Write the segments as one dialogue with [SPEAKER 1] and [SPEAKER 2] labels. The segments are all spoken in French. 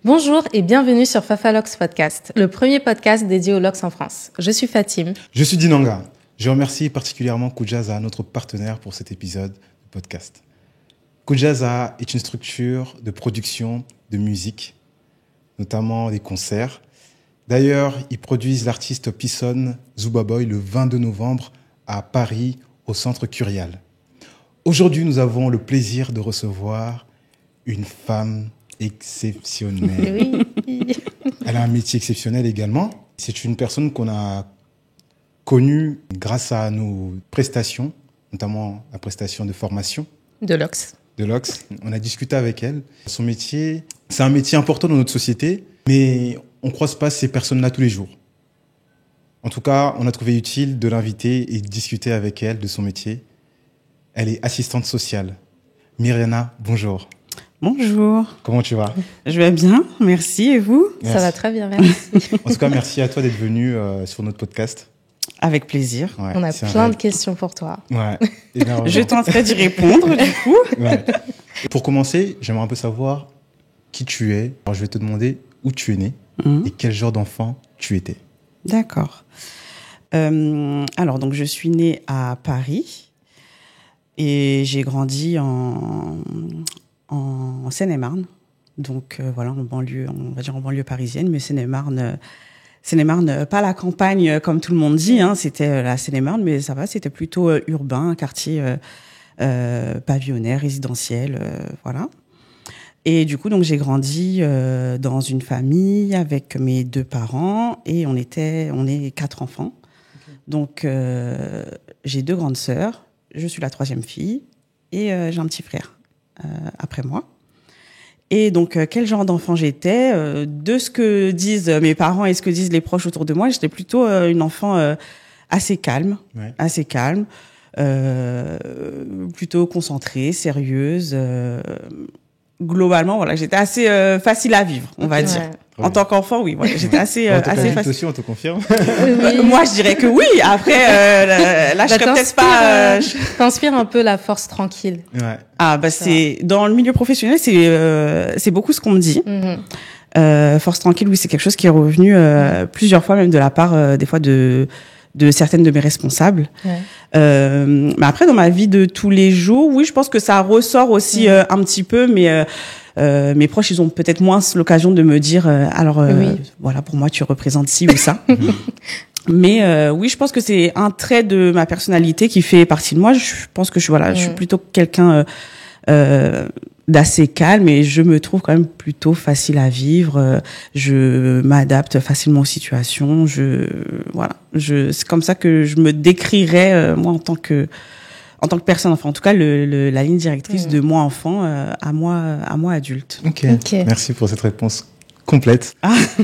[SPEAKER 1] Bonjour et bienvenue sur Fafalox Podcast, le premier podcast dédié aux locks en France. Je suis Fatim.
[SPEAKER 2] Je suis Dinanga. Je remercie particulièrement Kujaza, notre partenaire pour cet épisode de podcast. Kujaza est une structure de production de musique, notamment des concerts. D'ailleurs, ils produisent l'artiste Pisson Zubaboy le 22 novembre à Paris, au Centre Curial. Aujourd'hui, nous avons le plaisir de recevoir une femme exceptionnelle.
[SPEAKER 1] Oui.
[SPEAKER 2] Elle a un métier exceptionnel également. C'est une personne qu'on a connue grâce à nos prestations, notamment la prestation de formation.
[SPEAKER 1] De Lox.
[SPEAKER 2] On a discuté avec elle. Son métier, c'est un métier important dans notre société, mais on ne croise pas ces personnes-là tous les jours. En tout cas, on a trouvé utile de l'inviter et de discuter avec elle de son métier. Elle est assistante sociale. Myriana, bonjour.
[SPEAKER 3] Bonjour.
[SPEAKER 2] Comment tu vas?
[SPEAKER 3] Je vais bien, merci. Et vous?
[SPEAKER 2] Merci.
[SPEAKER 1] Ça va très bien, merci.
[SPEAKER 2] En tout cas, merci à toi d'être venu sur notre podcast.
[SPEAKER 3] Avec plaisir.
[SPEAKER 2] Ouais,
[SPEAKER 1] On a plein de questions pour toi.
[SPEAKER 2] Ouais. Énormément.
[SPEAKER 3] Je tenterai d'y répondre, du coup.
[SPEAKER 2] Ouais. Pour commencer, j'aimerais un peu savoir qui tu es. Alors, je vais te demander où tu es né et quel genre d'enfant tu étais.
[SPEAKER 3] D'accord. Alors, donc, je suis née à Paris et j'ai grandi en Seine-et-Marne. Donc, voilà, en banlieue, on va dire en banlieue parisienne, mais Seine-et-Marne, pas la campagne comme tout le monde dit, hein, c'était la Seine-et-Marne, mais ça va, c'était plutôt urbain, quartier pavillonnaire, résidentiel, voilà. Et du coup, donc j'ai grandi dans une famille avec mes deux parents et on est 4 enfants. Okay. Donc j'ai 2 grandes sœurs, je suis la 3e fille et j'ai un petit frère après moi. Et donc quel genre d'enfant j'étais, de ce que disent mes parents et ce que disent les proches autour de moi, j'étais plutôt une enfant assez calme, plutôt concentrée, sérieuse. Globalement, voilà, j'étais assez facile à vivre, on va dire. En tant qu'enfant, oui, voilà, j'étais assez facile.
[SPEAKER 2] Aussi, on te confirme.
[SPEAKER 1] Oui.
[SPEAKER 3] Moi, je dirais que oui. Après, là, je serais peut-être pas.
[SPEAKER 1] T'inspires un peu la force tranquille.
[SPEAKER 2] Ouais.
[SPEAKER 3] Ah, bah c'est dans le milieu professionnel, c'est beaucoup ce qu'on me dit. Force tranquille, oui, c'est quelque chose qui est revenu plusieurs fois, même de la part des fois de certaines de mes responsables. Ouais. Mais après, dans ma vie de tous les jours, oui, je pense que ça ressort aussi un petit peu, mais mes proches, ils ont peut-être moins l'occasion de me dire, voilà, pour moi, tu représentes ci ou ça. Mais oui, je pense que c'est un trait de ma personnalité qui fait partie de moi. Je pense que je suis plutôt quelqu'un d'assez calme et je me trouve quand même plutôt facile à vivre. Je m'adapte facilement aux situations. C'est comme ça que je me décrirais moi en tant que personne. Enfin, en tout cas, la ligne directrice de moi enfant à moi adulte.
[SPEAKER 2] Ok. Merci pour cette réponse complète.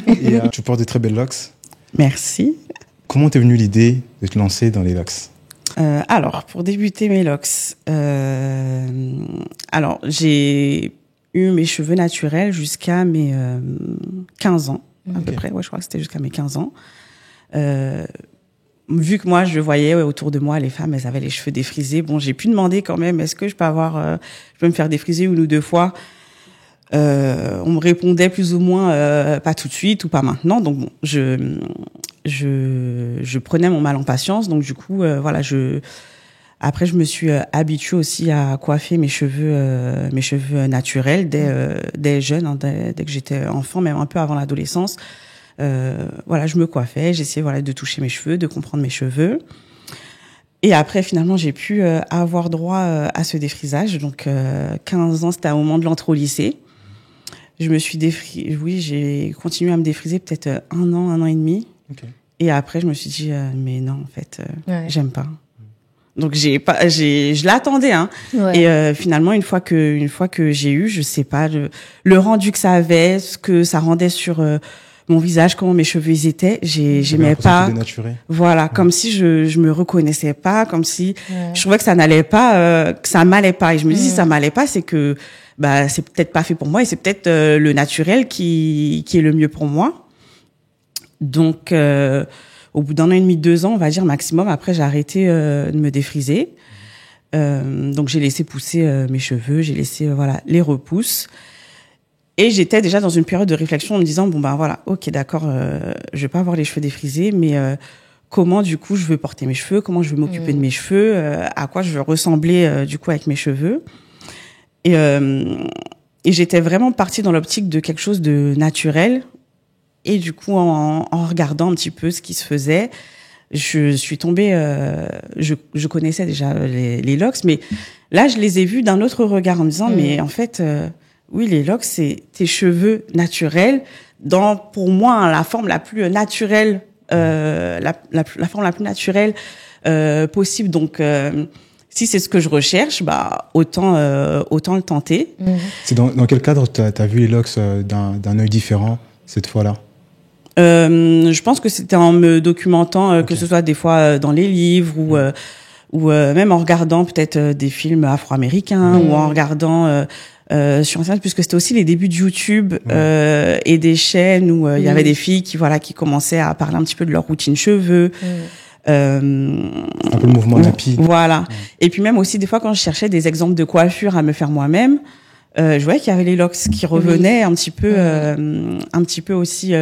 [SPEAKER 2] Et tu portes de très belles locks.
[SPEAKER 3] Merci.
[SPEAKER 2] Comment t'es venue l'idée de te lancer dans les locks?
[SPEAKER 3] Alors, pour débuter mes locks, alors j'ai eu mes cheveux naturels jusqu'à mes 15 ans, à peu près. Ouais, je crois que c'était jusqu'à mes 15 ans. Vu que moi, je voyais autour de moi, les femmes, elles avaient les cheveux défrisés. Bon, j'ai pu demander quand même, est-ce que je peux me faire défriser 1 ou 2 fois? On me répondait plus ou moins pas tout de suite ou pas maintenant. Donc bon, je prenais mon mal en patience. Donc du coup, voilà, après je me suis habituée aussi à coiffer mes cheveux naturels dès jeune, hein, dès que j'étais enfant, même un peu avant l'adolescence. Voilà, je me coiffais, j'essayais de toucher mes cheveux, de comprendre mes cheveux. Et après, finalement, j'ai pu avoir droit à ce défrisage. Donc 15 ans, c'était au moment de l'entrée au lycée. Je me suis j'ai continué à me défriser peut-être 1 an et demi. Okay. Et après, je me suis dit, mais non, en fait, j'aime pas. Donc, je l'attendais, hein. Ouais. Et finalement, une fois que j'ai eu, je sais pas, le rendu que ça avait, ce que ça rendait sur mon visage, comment mes cheveux ils étaient, j'aimais pas. Voilà, comme si je me reconnaissais pas, comme si je trouvais que ça n'allait pas, que ça m'allait pas. Et je me dis, si ça m'allait pas, c'est que c'est peut-être pas fait pour moi et c'est peut-être le naturel qui est le mieux pour moi. Donc au bout d'1 an et demi, 2 ans, on va dire maximum, après j'ai arrêté de me défriser. Donc j'ai laissé pousser mes cheveux, j'ai laissé les repousses. Et j'étais déjà dans une période de réflexion en me disant, bon, ben voilà, ok, d'accord, je vais pas avoir les cheveux défrisés, mais comment, du coup, je veux porter mes cheveux, comment je veux m'occuper de mes cheveux, à quoi je veux ressembler, du coup, avec mes cheveux. Et j'étais vraiment partie dans l'optique de quelque chose de naturel. Et du coup, en regardant un petit peu ce qui se faisait, je suis tombée, je connaissais déjà les locks, mais là, je les ai vus d'un autre regard en me disant, mais en fait, oui, les locks, c'est tes cheveux naturels dans, pour moi, la forme la plus naturelle, la forme la plus naturelle possible. Donc, si c'est ce que je recherche, bah autant le tenter.
[SPEAKER 2] C'est dans quel cadre t'as vu les locks d'un œil différent cette fois-là?
[SPEAKER 3] Je pense que c'était en me documentant, que ce soit des fois dans les livres ou même en regardant peut-être des films afro-américains ou en regardant sur Internet, puisque c'était aussi les débuts de YouTube et des chaînes où il y avait des filles qui commençaient à parler un petit peu de leur routine cheveux.
[SPEAKER 2] Un peu le mouvement Nappy.
[SPEAKER 3] Voilà. Et puis même aussi des fois quand je cherchais des exemples de coiffure à me faire moi-même, je voyais qu'il y avait les locks qui revenaient un petit peu aussi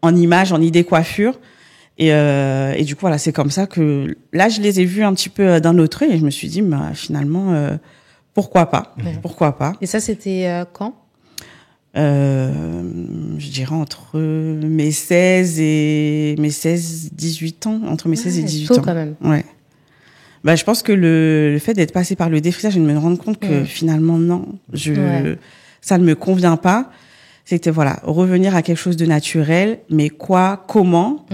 [SPEAKER 3] en image, en idée coiffure. Et du coup voilà, c'est comme ça que là je les ai vus un petit peu d'un autre œil et je me suis dit bah finalement pourquoi pas.
[SPEAKER 1] Et ça c'était quand?
[SPEAKER 3] Je dirais entre mes 18 ans, entre mes 16 et 18
[SPEAKER 1] tôt
[SPEAKER 3] ans.
[SPEAKER 1] Quand même.
[SPEAKER 3] Ouais. Bah, je pense que le fait d'être passé par le défrisage et de me rendre compte que finalement, non, ça ne me convient pas. C'était, voilà, revenir à quelque chose de naturel, mais quoi, comment?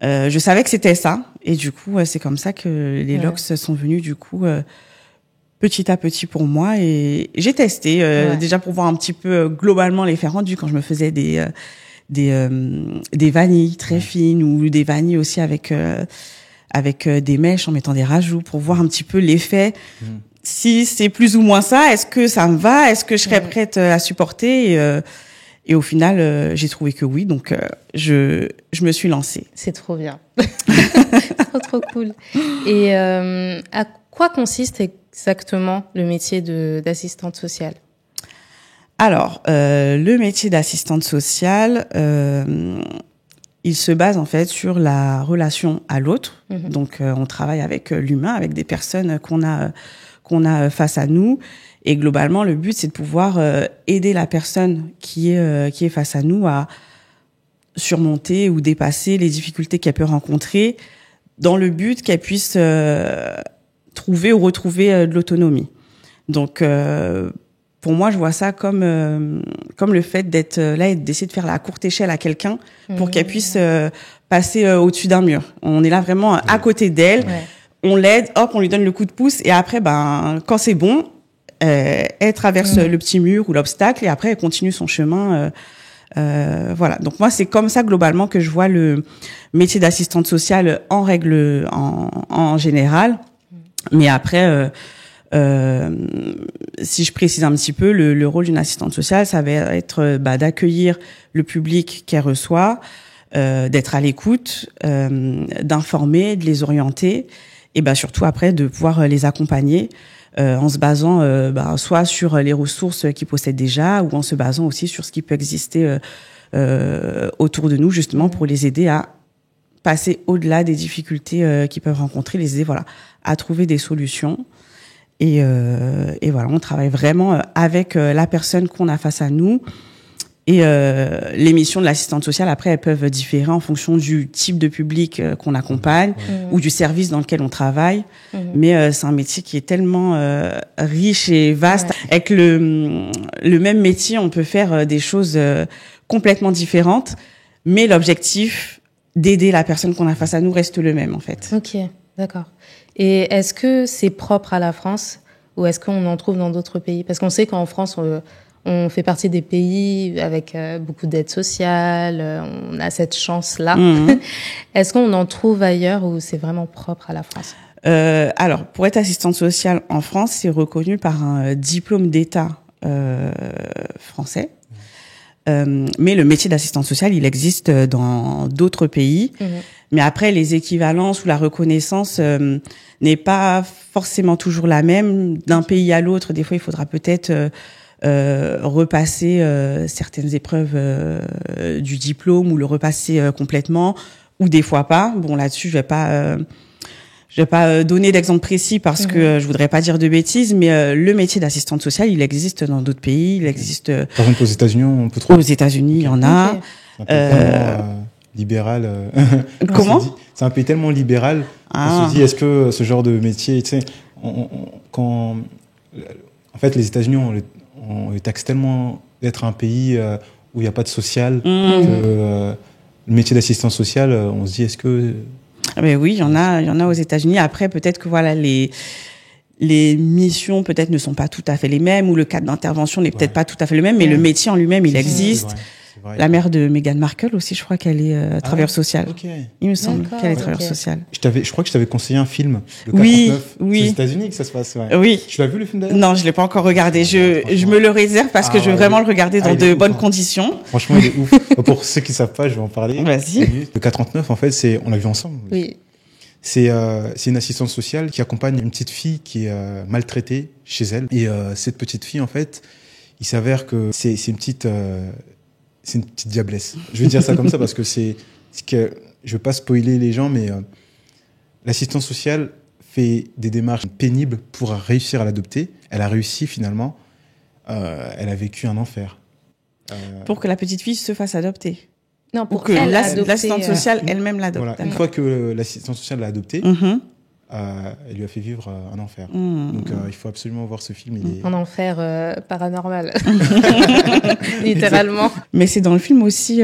[SPEAKER 3] Je savais que c'était ça. Et du coup, c'est comme ça que les locks sont venus, du coup, petit à petit pour moi. Et j'ai testé, déjà pour voir un petit peu globalement l'effet rendu quand je me faisais des vanilles très fines ou des vanilles aussi avec des mèches en mettant des rajouts pour voir un petit peu l'effet. Si c'est plus ou moins ça, est-ce que ça me va? Est-ce que je serais prête à supporter? Et au final, j'ai trouvé que oui. Donc, je me suis lancée.
[SPEAKER 1] C'est trop bien. trop cool. Et à quoi consiste exactement le métier d'assistante sociale?
[SPEAKER 3] Alors, le métier d'assistante sociale, il se base en fait sur la relation à l'autre. Donc, on travaille avec l'humain, avec des personnes qu'on a face à nous. Et globalement, le but, c'est de pouvoir aider la personne qui est face à nous à surmonter ou dépasser les difficultés qu'elle peut rencontrer, dans le but qu'elle puisse trouver ou retrouver de l'autonomie. Donc, pour moi, je vois ça comme le fait d'être là et d'essayer de faire la courte échelle à quelqu'un pour qu'elle puisse passer au-dessus d'un mur. On est là vraiment à côté d'elle, on l'aide, hop, on lui donne le coup de pouce et après, quand c'est bon, elle traverse le petit mur ou l'obstacle et après, elle continue son chemin. Voilà. Donc moi, c'est comme ça globalement que je vois le métier d'assistante sociale en général. Mais après, si je précise un petit peu, le rôle d'une assistante sociale, ça va être d'accueillir le public qu'elle reçoit, d'être à l'écoute, d'informer, de les orienter, et surtout après de pouvoir les accompagner en se basant soit sur les ressources qu'ils possèdent déjà, ou en se basant aussi sur ce qui peut exister autour de nous, justement pour les aider à passer au-delà des difficultés qu'ils peuvent rencontrer, les aider à trouver des solutions. Et voilà, on travaille vraiment avec la personne qu'on a face à nous. Et les missions de l'assistante sociale, après, elles peuvent différer en fonction du type de public qu'on accompagne ou du service dans lequel on travaille. Mais c'est un métier qui est tellement riche et vaste. Avec le même métier, on peut faire des choses complètement différentes. Mais l'objectif d'aider la personne qu'on a face à nous reste le même, en fait.
[SPEAKER 1] Ok, d'accord. Et est-ce que c'est propre à la France ou est-ce qu'on en trouve dans d'autres pays? Parce qu'on sait qu'en France, on fait partie des pays avec beaucoup d'aide sociale, on a cette chance-là. Est-ce qu'on en trouve ailleurs ou c'est vraiment propre à la France?
[SPEAKER 3] Alors, pour être assistante sociale en France, c'est reconnu par un diplôme d'État français. Mais le métier d'assistante sociale, il existe dans d'autres pays. Mais après, les équivalences ou la reconnaissance n'est pas forcément toujours la même d'un pays à l'autre. Des fois, il faudra peut-être repasser certaines épreuves du diplôme ou le repasser complètement, ou des fois pas. Bon, là-dessus, je vais pas donner d'exemple précis parce que je voudrais pas dire de bêtises, mais le métier d'assistante sociale, il existe dans d'autres pays. Il existe.
[SPEAKER 2] Par exemple, aux États-Unis, on peut trouver.
[SPEAKER 3] Aux États-Unis, il y en a.
[SPEAKER 2] C'est un pays tellement libéral.
[SPEAKER 3] Comment?
[SPEAKER 2] C'est un pays tellement libéral. On se dit, est-ce que ce genre de métier, tu sais, en fait, les États-Unis, on les taxe tellement d'être un pays où il n'y a pas de social que le métier d'assistance sociale, on se dit, est-ce que...
[SPEAKER 3] Mais oui, il y en a aux États-Unis. Après, peut-être que voilà, les missions peut-être ne sont pas tout à fait les mêmes, ou le cadre d'intervention n'est peut-être pas tout à fait le même, mais le métier en lui-même, il existe. C'est vrai. La mère de Meghan Markle aussi, je crois qu'elle est travailleuse sociale.
[SPEAKER 2] Okay.
[SPEAKER 3] Il me semble qu'elle est travailleuse sociale.
[SPEAKER 2] Je crois que je t'avais conseillé un film, le 49.
[SPEAKER 3] Oui.
[SPEAKER 2] C'est aux États-Unis que ça se passe. Ouais.
[SPEAKER 3] Oui.
[SPEAKER 2] Tu l'as vu le film d'ailleurs?
[SPEAKER 3] Non, je l'ai pas encore regardé. Je me le réserve parce que je veux vraiment le regarder dans de bonnes conditions.
[SPEAKER 2] Franchement, il est ouf. Pour ceux qui savent pas, je vais en parler.
[SPEAKER 3] Vas-y.
[SPEAKER 2] Le 439, en fait, on l'a vu ensemble.
[SPEAKER 1] Oui.
[SPEAKER 2] C'est une assistante sociale qui accompagne une petite fille qui est maltraitée chez elle. Et cette petite fille, en fait, il s'avère que c'est une petite diablesse. Je vais dire ça comme ça parce que je veux pas spoiler les gens, mais l'assistance sociale fait des démarches pénibles pour réussir à l'adopter. Elle a réussi finalement. Elle a vécu un enfer.
[SPEAKER 3] Pour que la petite fille se fasse adopter.
[SPEAKER 1] Non, pour
[SPEAKER 3] que l'assistante sociale elle-même l'adopte.
[SPEAKER 2] Voilà. Une fois que l'assistante sociale l'a adoptée, elle lui a fait vivre un enfer. Donc il faut absolument voir ce film.
[SPEAKER 1] Un enfer paranormal. Littéralement.
[SPEAKER 3] Mais c'est dans le film aussi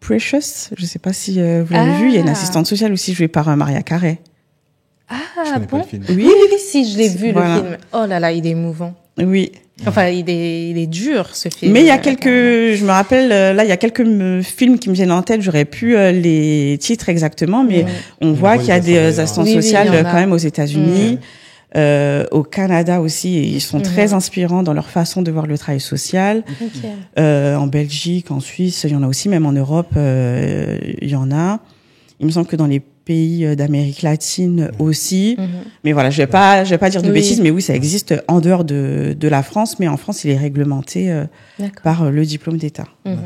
[SPEAKER 3] Precious. Je ne sais pas si vous l'avez vu. Il y a une assistante sociale aussi jouée par Maria Carey.
[SPEAKER 1] Ah bon?
[SPEAKER 3] Oui,
[SPEAKER 1] si, je l'ai vu le film. Oh là là, il est émouvant.
[SPEAKER 3] Oui.
[SPEAKER 1] Enfin, il est dur, ce film.
[SPEAKER 3] Mais il y a je me rappelle, là, il y a quelques films qui me viennent en tête, j'aurais pu les titres exactement, mais on voit qu'il y a des assistantes sociales quand même aux États-Unis, au Canada aussi, et ils sont très inspirants dans leur façon de voir le travail social. En Belgique, en Suisse, il y en a aussi, même en Europe, il y en a. Il me semble que dans les pays d'Amérique latine aussi. Mais voilà, je vais pas dire de bêtises, mais oui, ça existe en dehors de la France, mais en France, il est réglementé par le diplôme d'État.
[SPEAKER 2] Okay.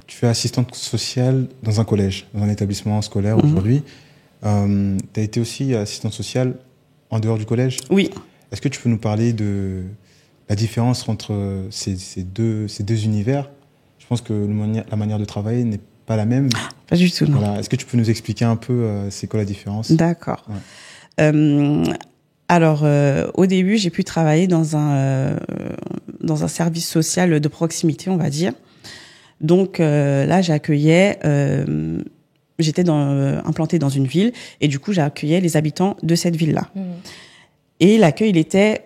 [SPEAKER 2] Tu fais assistante sociale dans un collège, dans un établissement scolaire aujourd'hui. Tu as été aussi assistante sociale en dehors du collège?
[SPEAKER 3] Oui.
[SPEAKER 2] Est-ce que tu peux nous parler de la différence entre ces deux univers? Je pense que la manière de travailler n'est pas la même.
[SPEAKER 3] Pas du tout, non.
[SPEAKER 2] Voilà. Est-ce que tu peux nous expliquer un peu c'est quoi la différence?
[SPEAKER 3] D'accord. Ouais. Alors, au début, j'ai pu travailler dans un service social de proximité, on va dire. Donc là, j'accueillais, j'étais implantée dans une ville et du coup, j'accueillais les habitants de cette ville-là. Et l'accueil, il était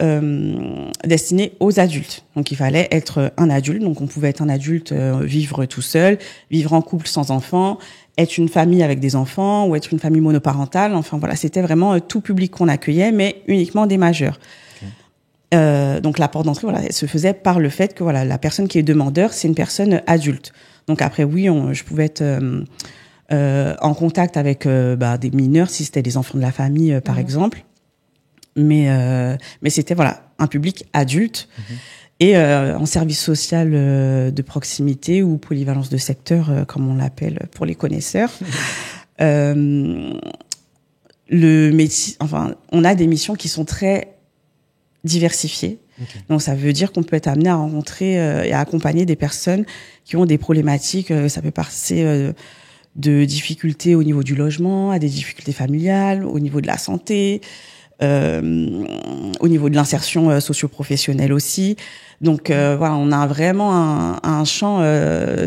[SPEAKER 3] destiné aux adultes. Donc, il fallait être un adulte. Donc, on pouvait être un adulte, vivre tout seul, vivre en couple sans enfants, être une famille avec des enfants ou être une famille monoparentale. Enfin, voilà, c'était vraiment tout public qu'on accueillait, mais uniquement des majeurs. Donc, la porte d'entrée, voilà, elle se faisait par le fait que voilà, la personne qui est demandeur, c'est une personne adulte. Donc, après, oui, je pouvais être en contact avec des mineurs, si c'était des enfants de la famille, par exemple. Mais c'était voilà un public adulte et en service social de proximité ou polyvalence de secteur comme on l'appelle pour les connaisseurs. Le métier, enfin, on a des missions qui sont très diversifiées. Donc ça veut dire qu'on peut être amené à rencontrer et à accompagner des personnes qui ont des problématiques. Ça peut passer de difficultés au niveau du logement à des difficultés familiales, au niveau de la santé. Au niveau de l'insertion socio-professionnelle aussi. Donc voilà, on a vraiment un champ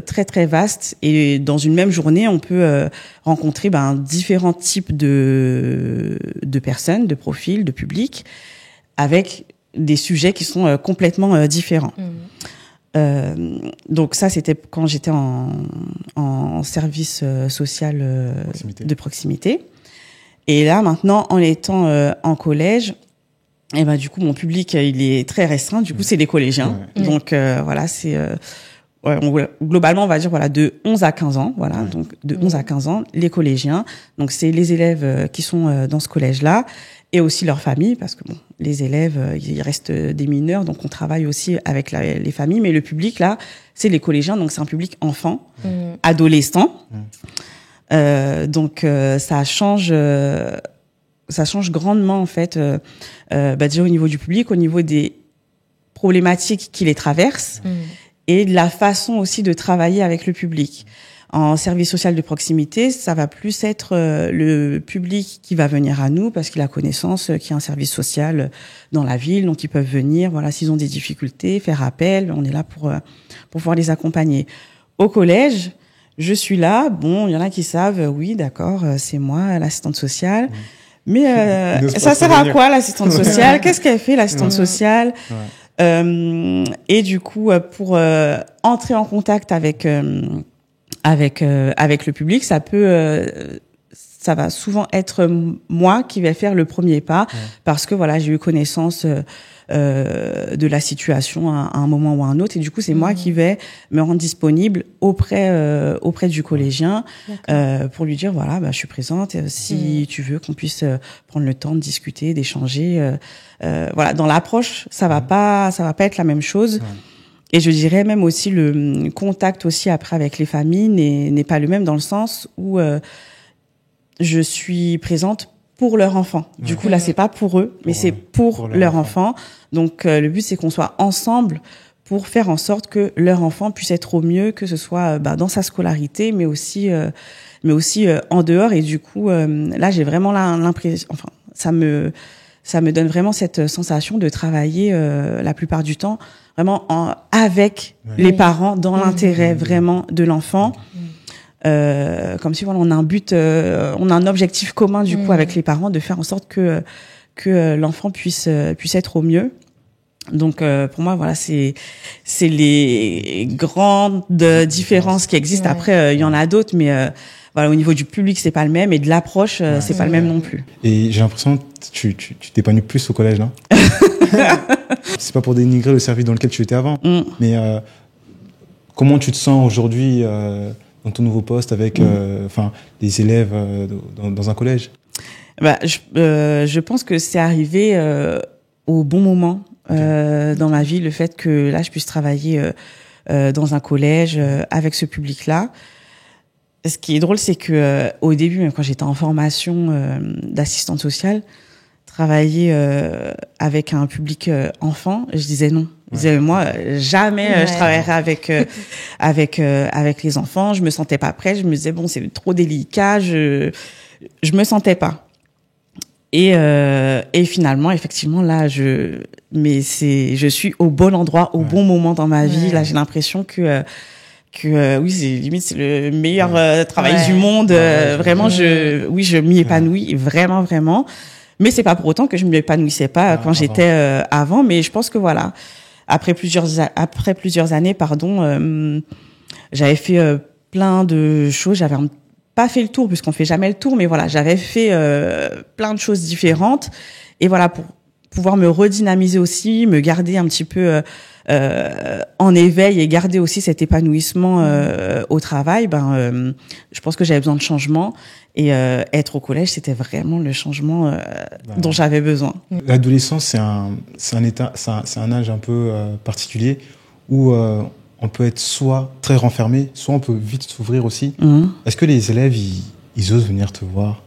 [SPEAKER 3] très très vaste et dans une même journée, on peut rencontrer différents types de personnes, de profils, de publics avec des sujets qui sont complètement différents. Donc ça, c'était quand j'étais en service social de proximité. Et là, maintenant, en étant en collège, et du coup, mon public, il est très restreint. Du coup, c'est les collégiens. Donc, voilà, c'est... globalement, on va dire voilà de 11 à 15 ans. Voilà, donc de 11 à 15 ans, les collégiens. Donc, c'est les élèves qui sont dans ce collège-là. et aussi leurs familles, parce que bon, les élèves, il reste des mineurs, donc on travaille aussi avec les familles, mais le public là, c'est les collégiens, donc c'est un public enfant, adolescent. Donc ça change grandement en fait, déjà au niveau du public, au niveau des problématiques qui les traversent et de la façon aussi de travailler avec le public. En service social de proximité, ça va plus être le public qui va venir à nous parce qu'il a connaissance qu'il y a un service social dans la ville, donc ils peuvent venir, voilà, s'ils ont des difficultés, faire appel, on est là pour pouvoir les accompagner. Au collège, je suis là, bon, il y en a qui savent, oui, d'accord, c'est moi, l'assistante sociale. Mais ça sert à quoi l'assistante sociale? Qu'est-ce qu'elle fait l'assistante sociale? Et du coup, pour entrer en contact avec le public, ça va souvent être moi qui vais faire le premier pas parce que voilà, j'ai eu connaissance de la situation à un moment ou à un autre et du coup c'est moi qui vais me rendre disponible auprès du collégien pour lui dire voilà, je suis présente, si tu veux qu'on puisse prendre le temps de discuter, d'échanger, voilà, dans l'approche ça va pas être la même chose. Et je dirais même aussi le contact aussi après avec les familles n'est pas le même dans le sens où je suis présente pour leur enfant. Du coup là c'est pas pour eux, mais c'est pour leur enfant. Donc le but c'est qu'on soit ensemble pour faire en sorte que leur enfant puisse être au mieux, que ce soit dans sa scolarité, mais aussi en dehors. Et du coup là j'ai vraiment l'impression, enfin ça me donne vraiment cette sensation de travailler la plupart du temps vraiment avec les parents dans l'intérêt vraiment de l'enfant. Comme si voilà, on a un but, on a un objectif commun du coup avec les parents de faire en sorte que l'enfant puisse être au mieux. Donc pour moi voilà, c'est les grandes différences qui existent. Après il y en a d'autres, mais voilà, au niveau du public c'est pas le même et de l'approche c'est pas le même non plus.
[SPEAKER 2] Et j'ai l'impression que tu t'épanouis plus au collège, non? C'est pas pour dénigrer le service dans lequel tu étais avant, mais comment tu te sens aujourd'hui dans ton nouveau poste avec des élèves dans un collège?
[SPEAKER 3] Je pense que c'est arrivé au bon moment dans ma vie, le fait que là je puisse travailler dans un collège avec ce public-là. Ce qui est drôle, c'est que au début, même quand j'étais en formation d'assistante sociale, travailler avec un public enfant, je disais non. Je disais moi jamais je travaillerai avec les enfants. Je me sentais pas prête. Je me disais bon, c'est trop délicat. Je me sentais pas. Et finalement, effectivement, là, je suis au bon endroit, au bon moment dans ma vie. Là, j'ai l'impression que oui, c'est le meilleur travail du monde. Vraiment, je m'y épanouis vraiment, vraiment. Mais c'est pas pour autant que je m'y épanouissais pas quand j'étais avant. Mais je pense que voilà, après plusieurs années, j'avais fait plein de choses. J'avais pas fait le tour puisqu'on fait jamais le tour, mais voilà, j'avais fait plein de choses différentes. Et voilà, pour pouvoir me redynamiser aussi, me garder un petit peu en éveil et garder aussi cet épanouissement au travail, je pense que j'avais besoin de changement et être au collège, c'était vraiment le changement dont j'avais besoin.
[SPEAKER 2] L'adolescence, c'est un âge un peu particulier où on peut être soit très renfermé, soit on peut vite s'ouvrir aussi. Est-ce que les élèves, ils osent venir te voir?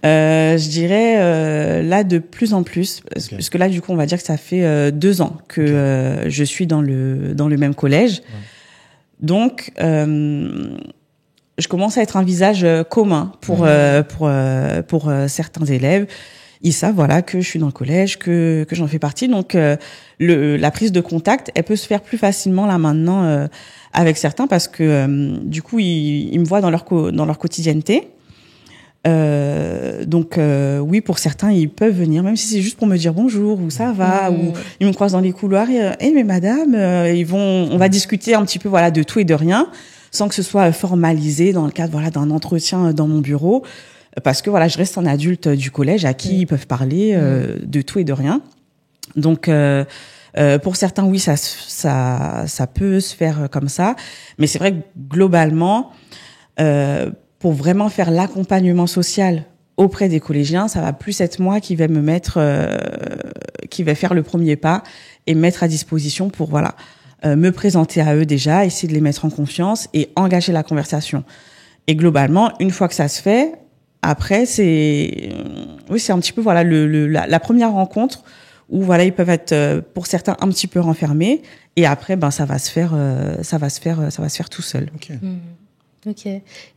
[SPEAKER 3] Je dirais là de plus en plus, parce que là du coup on va dire que ça fait 2 ans que je suis dans le même collège, donc je commence à être un visage commun pour certains élèves. Ils savent voilà que je suis dans le collège, que j'en fais partie, donc la prise de contact elle peut se faire plus facilement là maintenant avec certains parce que du coup ils me voient dans leur quotidienneté. Donc oui, pour certains ils peuvent venir même si c'est juste pour me dire bonjour ou ça va, ou ils me croisent dans les couloirs et mais madame, on va discuter un petit peu voilà de tout et de rien sans que ce soit formalisé dans le cadre voilà d'un entretien dans mon bureau, parce que voilà je reste un adulte du collège à qui ils peuvent parler de tout et de rien. Donc pour certains oui ça peut se faire comme ça, mais c'est vrai que globalement pour vraiment faire l'accompagnement social auprès des collégiens, ça va plus être moi qui vais me mettre, qui vais faire le premier pas et me mettre à disposition pour me présenter à eux déjà, essayer de les mettre en confiance et engager la conversation. Et globalement, une fois que ça se fait, après c'est un petit peu la première rencontre où ils peuvent être pour certains un petit peu renfermés et après ça va se faire tout seul.
[SPEAKER 2] Ok.
[SPEAKER 1] Ok.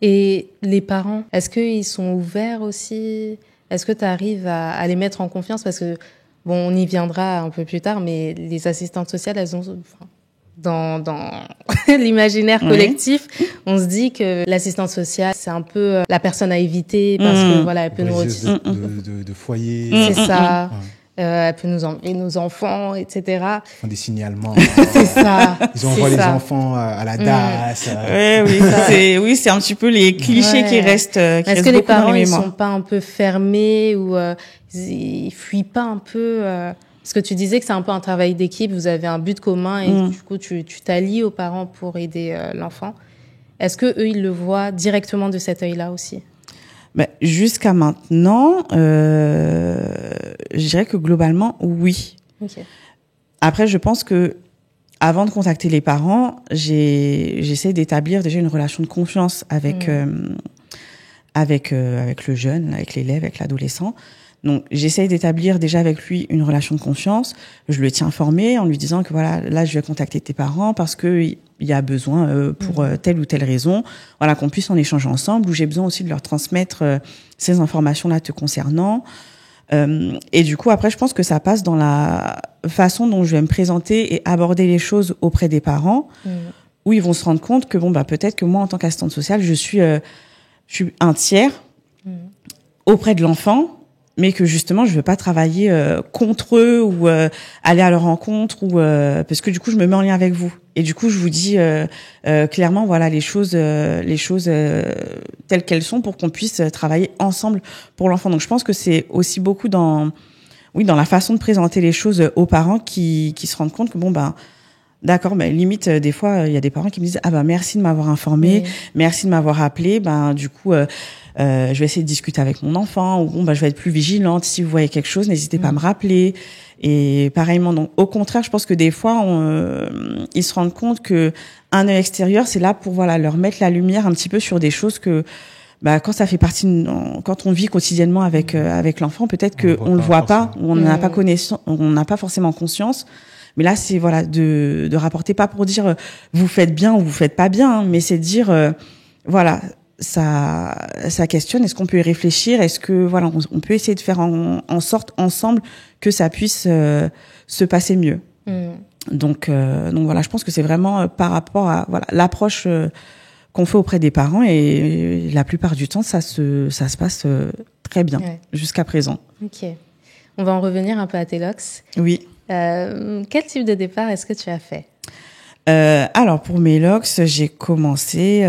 [SPEAKER 1] Et les parents, est-ce qu'ils sont ouverts aussi? Est-ce que tu arrives à les mettre en confiance? Parce que, bon, on y viendra un peu plus tard, mais les assistantes sociales, elles ont, dans l'imaginaire collectif, on se dit que l'assistante sociale, c'est un peu la personne à éviter parce que, elle peut nous retirer.
[SPEAKER 2] De foyer.
[SPEAKER 1] C'est ça. Elle peut nous enlever nos enfants, etc.
[SPEAKER 2] Ils font des signalements.
[SPEAKER 1] C'est ça.
[SPEAKER 2] Ils envoient les enfants à la DAS.
[SPEAKER 3] C'est un petit peu les clichés qui restent.
[SPEAKER 1] Est-ce que les parents ils sont pas un peu fermés ou ils fuient pas un peu parce que tu disais que c'est un peu un travail d'équipe. Vous avez un but commun et du coup tu t'allies aux parents pour aider l'enfant. Est-ce que eux ils le voient directement de cet œil-là aussi?
[SPEAKER 3] Jusqu'à maintenant, je dirais que globalement, oui.
[SPEAKER 1] Okay.
[SPEAKER 3] Après, je pense que avant de contacter les parents, j'essaie d'établir déjà une relation de confiance avec le jeune, avec l'élève, avec l'adolescent. Donc, j'essaie d'établir déjà avec lui une relation de confiance. Je le tiens informé en lui disant que là, je vais contacter tes parents parce que il y a besoin pour telle ou telle raison, qu'on puisse en échanger ensemble. Ou j'ai besoin aussi de leur transmettre ces informations-là te concernant. Et du coup, après, je pense que ça passe dans la façon dont je vais me présenter et aborder les choses auprès des parents, où ils vont se rendre compte que peut-être que moi, en tant qu'assistante sociale, je suis un tiers auprès de l'enfant, mais que justement je veux pas travailler contre eux ou aller à leur rencontre ou parce que du coup je me mets en lien avec vous et du coup je vous dis clairement les choses telles qu'elles sont pour qu'on puisse travailler ensemble pour l'enfant. Donc je pense que c'est aussi beaucoup dans la façon de présenter les choses aux parents qui se rendent compte que d'accord, mais limite des fois il y a des parents qui me disent merci de m'avoir informé, merci de m'avoir appelé, du coup je vais essayer de discuter avec mon enfant ou je vais être plus vigilante, si vous voyez quelque chose n'hésitez pas à me rappeler. Et pareillement, donc au contraire, je pense que des fois ils se rendent compte que un œil extérieur c'est là pour leur mettre la lumière un petit peu sur des choses que quand ça fait partie quand on vit quotidiennement avec l'enfant, peut-être que on le voit pas, ou on n'a pas connaissance, on n'a pas forcément conscience. Mais là, c'est de rapporter, pas pour dire vous faites bien ou vous faites pas bien, mais c'est de dire ça questionne. Est-ce qu'on peut y réfléchir? Est-ce que on peut essayer de faire en sorte ensemble que ça puisse se passer mieux. Donc je pense que c'est vraiment par rapport à l'approche qu'on fait auprès des parents et la plupart du temps ça se passe très bien jusqu'à présent.
[SPEAKER 1] Ok. On va en revenir un peu à tes locks.
[SPEAKER 3] Oui.
[SPEAKER 1] Quel type de départ est-ce que tu as fait?
[SPEAKER 3] Alors pour mes locks, j'ai commencé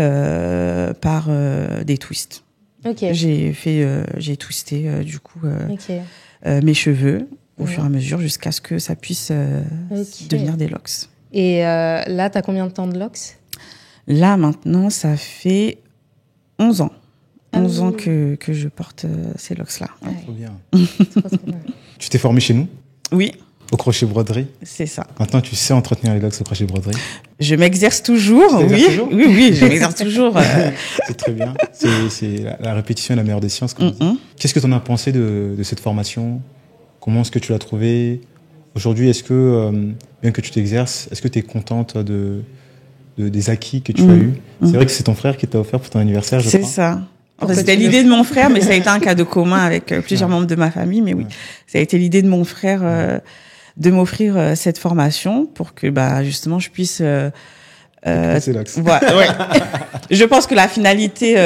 [SPEAKER 3] par des twists.
[SPEAKER 1] Ok.
[SPEAKER 3] J'ai twisté du coup mes cheveux au fur et à mesure jusqu'à ce que ça puisse devenir des locks.
[SPEAKER 1] Et là, t'as combien de temps de locks?
[SPEAKER 3] Là maintenant, ça fait 11 ans. 11 ans que je porte ces locks-là.
[SPEAKER 2] Trop bien. Trop bien. Tu t'es formée chez nous?
[SPEAKER 3] Oui.
[SPEAKER 2] Au crochet broderie?
[SPEAKER 3] C'est ça.
[SPEAKER 2] Maintenant, tu sais entretenir les locks au crochet broderie?
[SPEAKER 3] Je m'exerce toujours, oui. Toujours oui, je m'exerce toujours.
[SPEAKER 2] C'est très bien. C'est la répétition est la meilleure des sciences, comme on dit. Qu'est-ce que tu en as pensé de cette formation? Comment est-ce que tu l'as trouvée? Aujourd'hui, est-ce que, bien que tu t'exerces, est-ce que tu es contente des acquis que tu as eus? C'est vrai que c'est ton frère qui t'a offert pour ton anniversaire, je crois.
[SPEAKER 3] C'est ça. C'était l'idée de mon frère, mais ça a été un cadeau commun avec plusieurs membres de ma famille. Mais oui, ça a été l'idée de mon frère de m'offrir cette formation pour que justement je puisse je pense que la finalité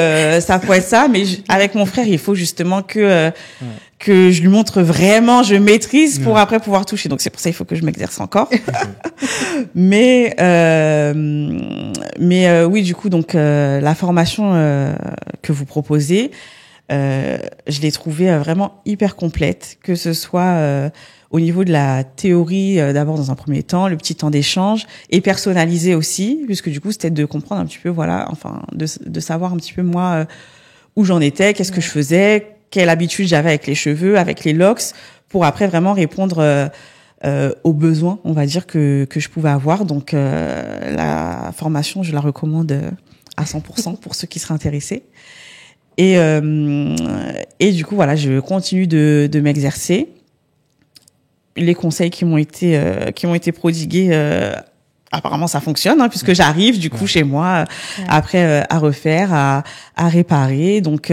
[SPEAKER 3] ça peut être ça, mais avec mon frère il faut justement que je lui montre vraiment je maîtrise pour après pouvoir toucher. Donc c'est pour ça il faut que je m'exerce encore. mais oui, du coup donc la formation que vous proposez, je l'ai trouvée vraiment hyper complète, que ce soit au niveau de la théorie, d'abord dans un premier temps, le petit temps d'échange, et personnalisé aussi, puisque du coup c'était de comprendre un petit peu, de savoir un petit peu moi où j'en étais, qu'est-ce que je faisais, quelle habitude j'avais avec les cheveux, avec les locks, pour après vraiment répondre aux besoins, on va dire, que je pouvais avoir. Donc, la formation, je la recommande à 100% pour ceux qui seraient intéressés. Et du coup, voilà, je continue de m'exercer. Les conseils qui m'ont été prodigués, apparemment ça fonctionne, hein, puisque j'arrive du coup chez moi après à refaire, à réparer. Donc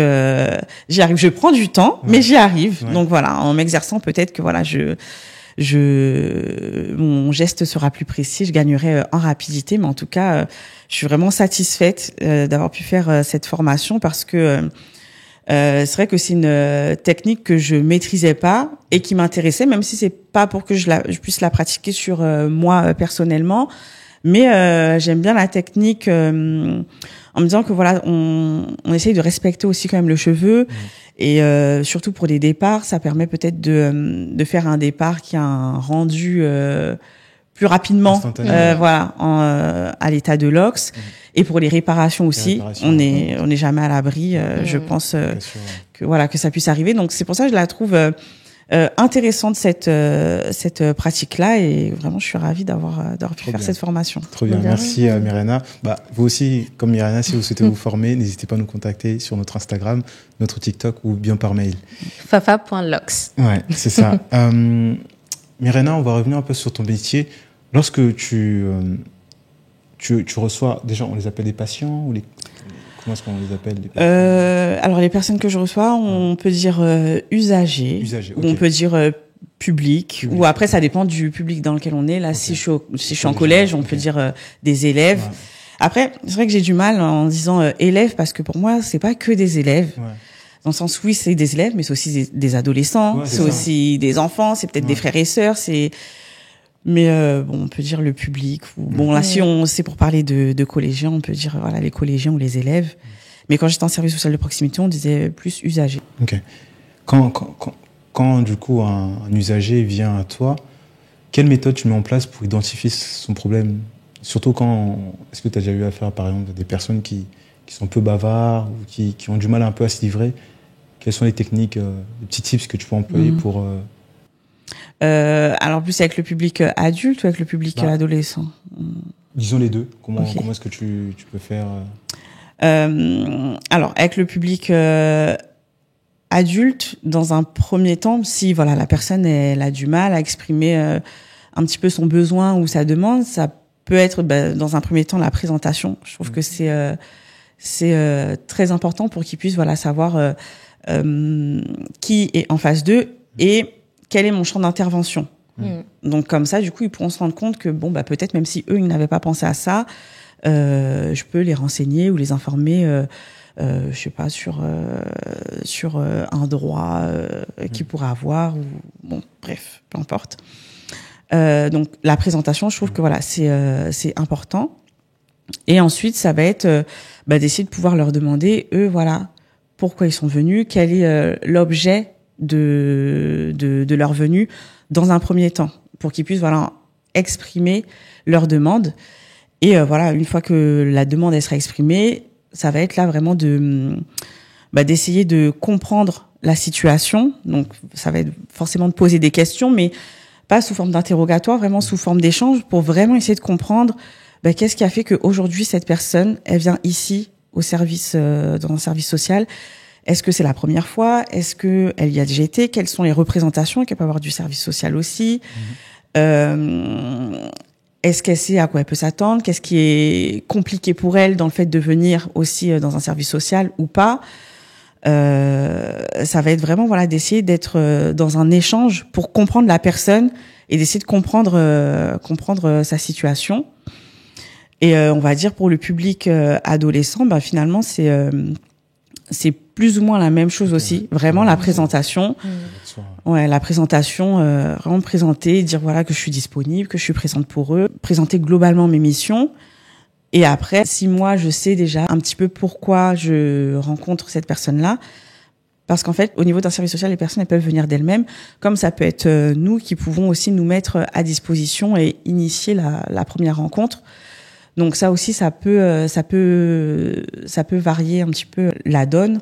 [SPEAKER 3] j'y arrive. Je prends du temps, mais j'y arrive. Donc voilà, en m'exerçant, peut-être que voilà, mon geste sera plus précis, je gagnerai en rapidité, mais en tout cas, je suis vraiment satisfaite d'avoir pu faire cette formation parce que c'est vrai que c'est une technique que je maîtrisais pas et qui m'intéressait, même si c'est pas pour que je puisse la pratiquer sur moi personnellement, mais j'aime bien la technique en me disant que voilà, on essaye de respecter aussi quand même le cheveu. Et surtout pour les départs, ça permet peut-être de faire un départ qui a un rendu plus rapidement, voilà, à l'état de locks. Et pour les réparations aussi, on n'est jamais à l'abri. Je pense que voilà, que ça puisse arriver. Donc c'est pour ça que je la trouve intéressante cette pratique-là, et vraiment je suis ravie d'avoir pu faire cette formation.
[SPEAKER 2] Trop bien, merci Myriana. Vous aussi, comme Myriana, si vous souhaitez vous former, n'hésitez pas à nous contacter sur notre Instagram, notre TikTok ou bien par mail.
[SPEAKER 1] fafa.locks.
[SPEAKER 2] Ouais, c'est ça. Myriana, on va revenir un peu sur ton métier. Lorsque tu reçois, déjà on les appelle des patients ou comment est-ce qu'on les appelle
[SPEAKER 3] alors les personnes que je reçois, on peut dire usagers, ou on peut dire public, ou après ça dépend du public dans lequel on est. Là, si je suis en collège, on peut dire des élèves. Ouais. Après, c'est vrai que j'ai du mal en disant élèves, parce que pour moi, c'est pas que des élèves. Ouais. Dans le sens, oui, c'est des élèves, mais c'est aussi des adolescents, c'est aussi des enfants, c'est peut-être des frères et sœurs, mais bon, on peut dire le public. Bon, là, si c'est pour parler de collégiens, on peut dire voilà les collégiens ou les élèves. Mais quand j'étais en service social de proximité, on disait plus usagers.
[SPEAKER 2] Ok. Quand du coup un usager vient à toi, quelle méthode tu mets en place pour identifier son problème? Surtout est-ce que tu as déjà eu affaire, par exemple, à des personnes qui sont peu bavards ou qui ont du mal un peu à se livrer? Quelles sont les techniques, les petits tips que tu peux employer pour
[SPEAKER 3] alors plus avec le public adulte ou avec le public adolescent?
[SPEAKER 2] Disons les deux. Comment est-ce que tu peux faire
[SPEAKER 3] alors avec le public adulte, dans un premier temps, si voilà la personne elle a du mal à exprimer un petit peu son besoin ou sa demande, ça peut être dans un premier temps la présentation. Je trouve que c'est très important pour qu'ils puissent voilà savoir qui est en face d'eux et quel est mon champ d'intervention. Donc comme ça, du coup, ils pourront se rendre compte que bon, peut-être même si eux, ils n'avaient pas pensé à ça, je peux les renseigner ou les informer, je sais pas, sur un droit qu'ils pourraient avoir, ou bon, bref, peu importe. Donc la présentation, je trouve que voilà, c'est important. Et ensuite, ça va être d'essayer de pouvoir leur demander, eux, voilà, pourquoi ils sont venus, quel est l'objet de leur venue dans un premier temps, pour qu'ils puissent voilà exprimer leur demande. Et voilà, une fois que la demande elle sera exprimée, ça va être là vraiment d'essayer de comprendre la situation. Donc ça va être forcément de poser des questions, mais pas sous forme d'interrogatoire, vraiment sous forme d'échange, pour vraiment essayer de comprendre qu'est-ce qui a fait qu'aujourd'hui cette personne elle vient ici au service dans un service social. Est-ce que c'est la première fois? Est-ce que elle y a déjà été? Quelles sont les représentations qu'elle peut avoir du service social aussi? Est-ce qu'elle sait à quoi elle peut s'attendre? Qu'est-ce qui est compliqué pour elle dans le fait de venir aussi dans un service social ou pas? Ça va être vraiment voilà d'essayer d'être dans un échange pour comprendre la personne et d'essayer de comprendre sa situation. Et on va dire pour le public adolescent, finalement c'est plus ou moins la même chose aussi. Vraiment la présentation. Ouais, la présentation, vraiment présenter, dire voilà que je suis disponible, que je suis présente pour eux, présenter globalement mes missions. Et après, si moi je sais déjà un petit peu pourquoi je rencontre cette personne-là, parce qu'en fait, au niveau d'un service social, les personnes elles peuvent venir d'elles-mêmes, comme ça peut être nous qui pouvons aussi nous mettre à disposition et initier la première rencontre. Donc ça aussi, ça peut varier un petit peu la donne.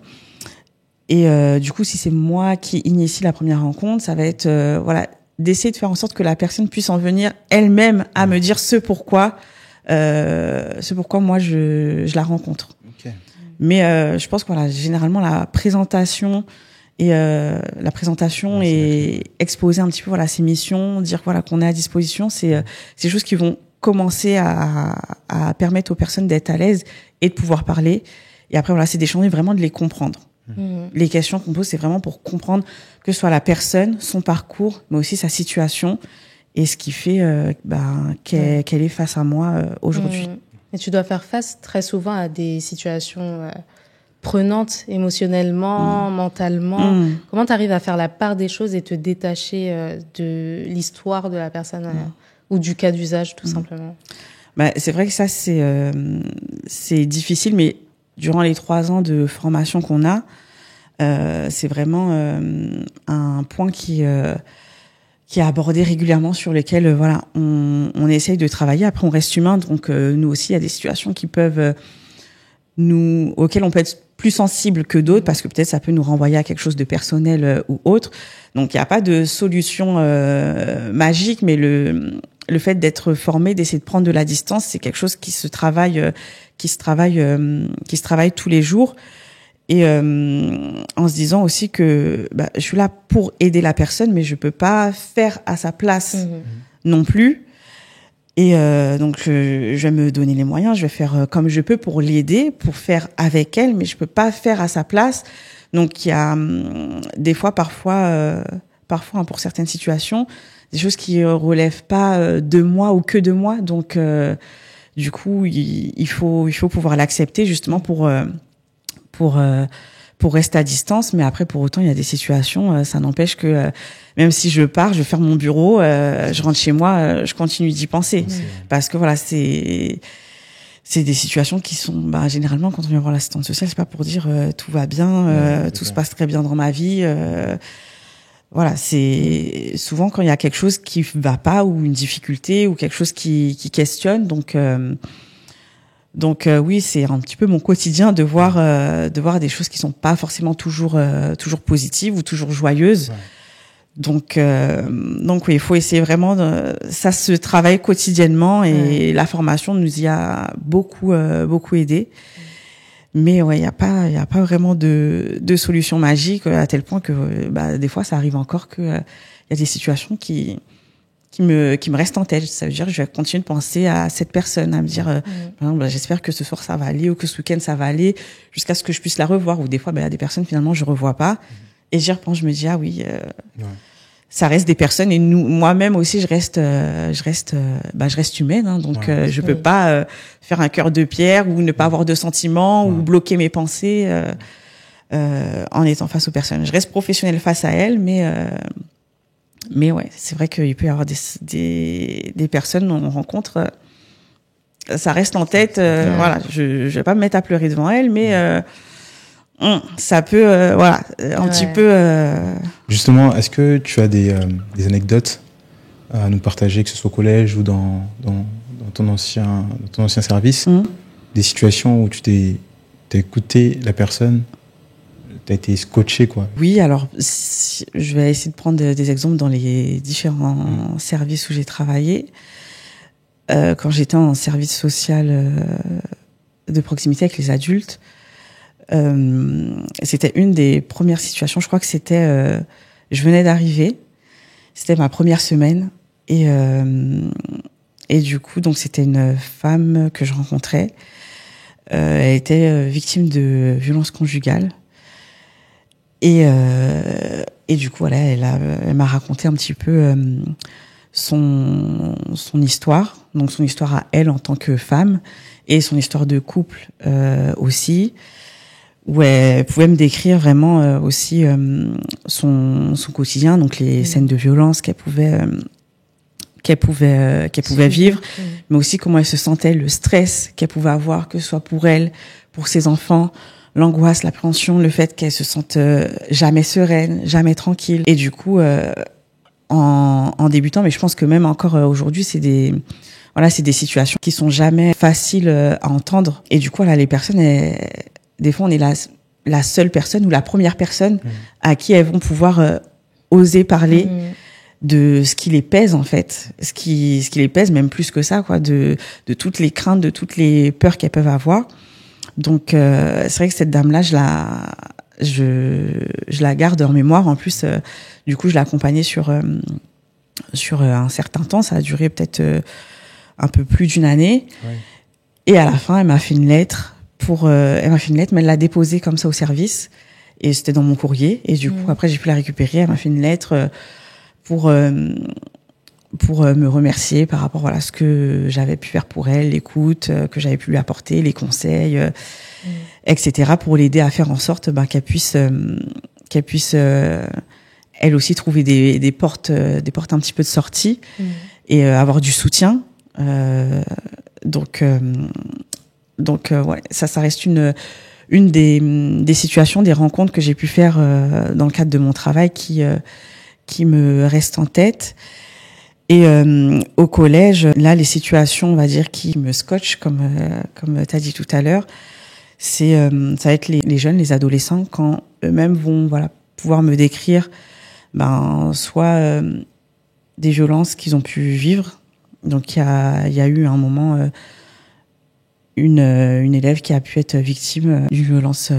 [SPEAKER 3] Et du coup, si c'est moi qui initie la première rencontre, ça va être voilà, d'essayer de faire en sorte que la personne puisse en venir elle-même à me dire ce pourquoi moi je la rencontre.
[SPEAKER 2] Ok.
[SPEAKER 3] Mais je pense que voilà, généralement la présentation et exposer un petit peu voilà ses missions, dire voilà qu'on est à disposition, c'est des choses qui vont commencer à permettre aux personnes d'être à l'aise et de pouvoir parler. Et après voilà, c'est d'échanger, vraiment de les comprendre. Les questions qu'on pose, c'est vraiment pour comprendre que ce soit la personne, son parcours, mais aussi sa situation et ce qui fait qu'elle est face à moi aujourd'hui.
[SPEAKER 1] Et tu dois faire face très souvent à des situations prenantes émotionnellement, mentalement. Comment tu arrives à faire la part des choses et te détacher de l'histoire de la personne ou du cas d'usage, tout simplement?
[SPEAKER 3] C'est vrai que ça, c'est difficile, mais durant les 3 ans de formation qu'on a, c'est vraiment un point qui est abordé régulièrement, sur lequel voilà, on essaye de travailler. Après, on reste humain, donc nous aussi, il y a des situations qui peuvent auxquelles on peut être plus sensible que d'autres, parce que peut-être ça peut nous renvoyer à quelque chose de personnel ou autre. Donc il n'y a pas de solution magique, mais le fait d'être formé, d'essayer de prendre de la distance, c'est quelque chose qui se travaille tous les jours. Et en se disant aussi que je suis là pour aider la personne, mais je peux pas faire à sa place non plus. Et donc je vais me donner les moyens, je vais faire comme je peux pour l'aider, pour faire avec elle, mais je peux pas faire à sa place. Donc il y a des fois, parfois pour certaines situations, des choses qui relèvent pas de moi ou que de moi. Donc du coup, il faut pouvoir l'accepter, justement pour rester à distance. Mais après, pour autant, il y a des situations, ça n'empêche que même si je pars, je vais faire mon bureau, je rentre chez moi, je continue d'y penser. Parce que voilà, c'est des situations qui sont, généralement, quand on vient voir l'assistante sociale, c'est pas pour dire tout va bien, tout se passe très bien dans ma vie. Voilà, c'est souvent quand il y a quelque chose qui va pas, ou une difficulté, ou quelque chose qui questionne. Donc oui, c'est un petit peu mon quotidien de voir des choses qui sont pas forcément toujours positives ou toujours joyeuses. Ouais. Donc oui, il faut essayer vraiment ça se travaille quotidiennement, et la formation nous y a beaucoup aidé. Mais ouais, il y a pas vraiment de solution magique, à tel point que des fois ça arrive encore que il y a des situations qui me restent en tête. Ça veut dire que je vais continuer de penser à cette personne, à me dire par exemple, j'espère que ce soir ça va aller, ou que ce week-end ça va aller, jusqu'à ce que je puisse la revoir. Ou des fois, il y a des personnes finalement je revois pas, et j'y repense, je me dis ça reste des personnes, et moi-même aussi je reste humaine, hein, donc je peux pas faire un cœur de pierre, ou ne pas avoir de sentiments, ou bloquer mes pensées en étant face aux personnes. Je reste professionnelle face à elles, mais ouais, c'est vrai qu'il peut y avoir des personnes dont on rencontre, ça reste en tête. Voilà, je vais pas me mettre à pleurer devant elles, mais ça peut, un petit peu.
[SPEAKER 2] Justement, est-ce que tu as des anecdotes à nous partager, que ce soit au collège ou dans ton ancien service, des situations où tu t'es écouté la personne? T'as été scotché, quoi.
[SPEAKER 3] Oui, alors je vais essayer de prendre des exemples dans les différents services où j'ai travaillé. Quand j'étais en service social de proximité avec les adultes, c'était une des premières situations. Je crois que c'était, je venais d'arriver, c'était ma première semaine, et du coup, donc c'était une femme que je rencontrais. Elle était victime de violences conjugales. Et du coup, voilà, elle m'a raconté un petit peu son histoire, donc son histoire à elle en tant que femme, et son histoire de couple aussi, où elle pouvait me décrire vraiment aussi son quotidien, donc les scènes de violence qu'elle pouvait vivre, mais aussi comment elle se sentait, le stress qu'elle pouvait avoir, que ce soit pour elle, pour ses enfants, l'angoisse, l'appréhension, le fait qu'elle se sente jamais sereine, jamais tranquille. Et du coup, en débutant, mais je pense que même encore aujourd'hui, c'est des situations qui sont jamais faciles à entendre. Et du coup, là, les personnes, des fois, on est là, la seule personne ou la première personne à qui elles vont pouvoir oser parler de ce qui les pèse en fait, ce qui les pèse même plus que ça, quoi, de toutes les craintes, de toutes les peurs qu'elles peuvent avoir. Donc c'est vrai que cette dame-là, je la garde en mémoire. En plus, du coup, je l'ai accompagnée sur un certain temps. Ça a duré peut-être un peu plus d'une année. Ouais. Et à la fin, elle m'a fait une lettre mais elle l'a déposée comme ça au service. Et c'était dans mon courrier. Et du coup, après, j'ai pu la récupérer. Elle m'a fait une lettre pour me remercier par rapport à ce que j'avais pu faire pour elle, l'écoute que j'avais pu lui apporter, les conseils, etc. pour l'aider à faire en sorte qu'elle puisse elle aussi trouver des portes un petit peu de sortie et avoir du soutien. Donc ouais, ça reste une des situations, des rencontres que j'ai pu faire dans le cadre de mon travail qui me reste en tête. Et au collège, là, les situations, on va dire, qui me scotchent, comme tu as dit tout à l'heure, ça va être les jeunes, les adolescents, quand eux-mêmes vont pouvoir me décrire soit des violences qu'ils ont pu vivre. Donc il y a eu un moment une élève qui a pu être victime d'une violence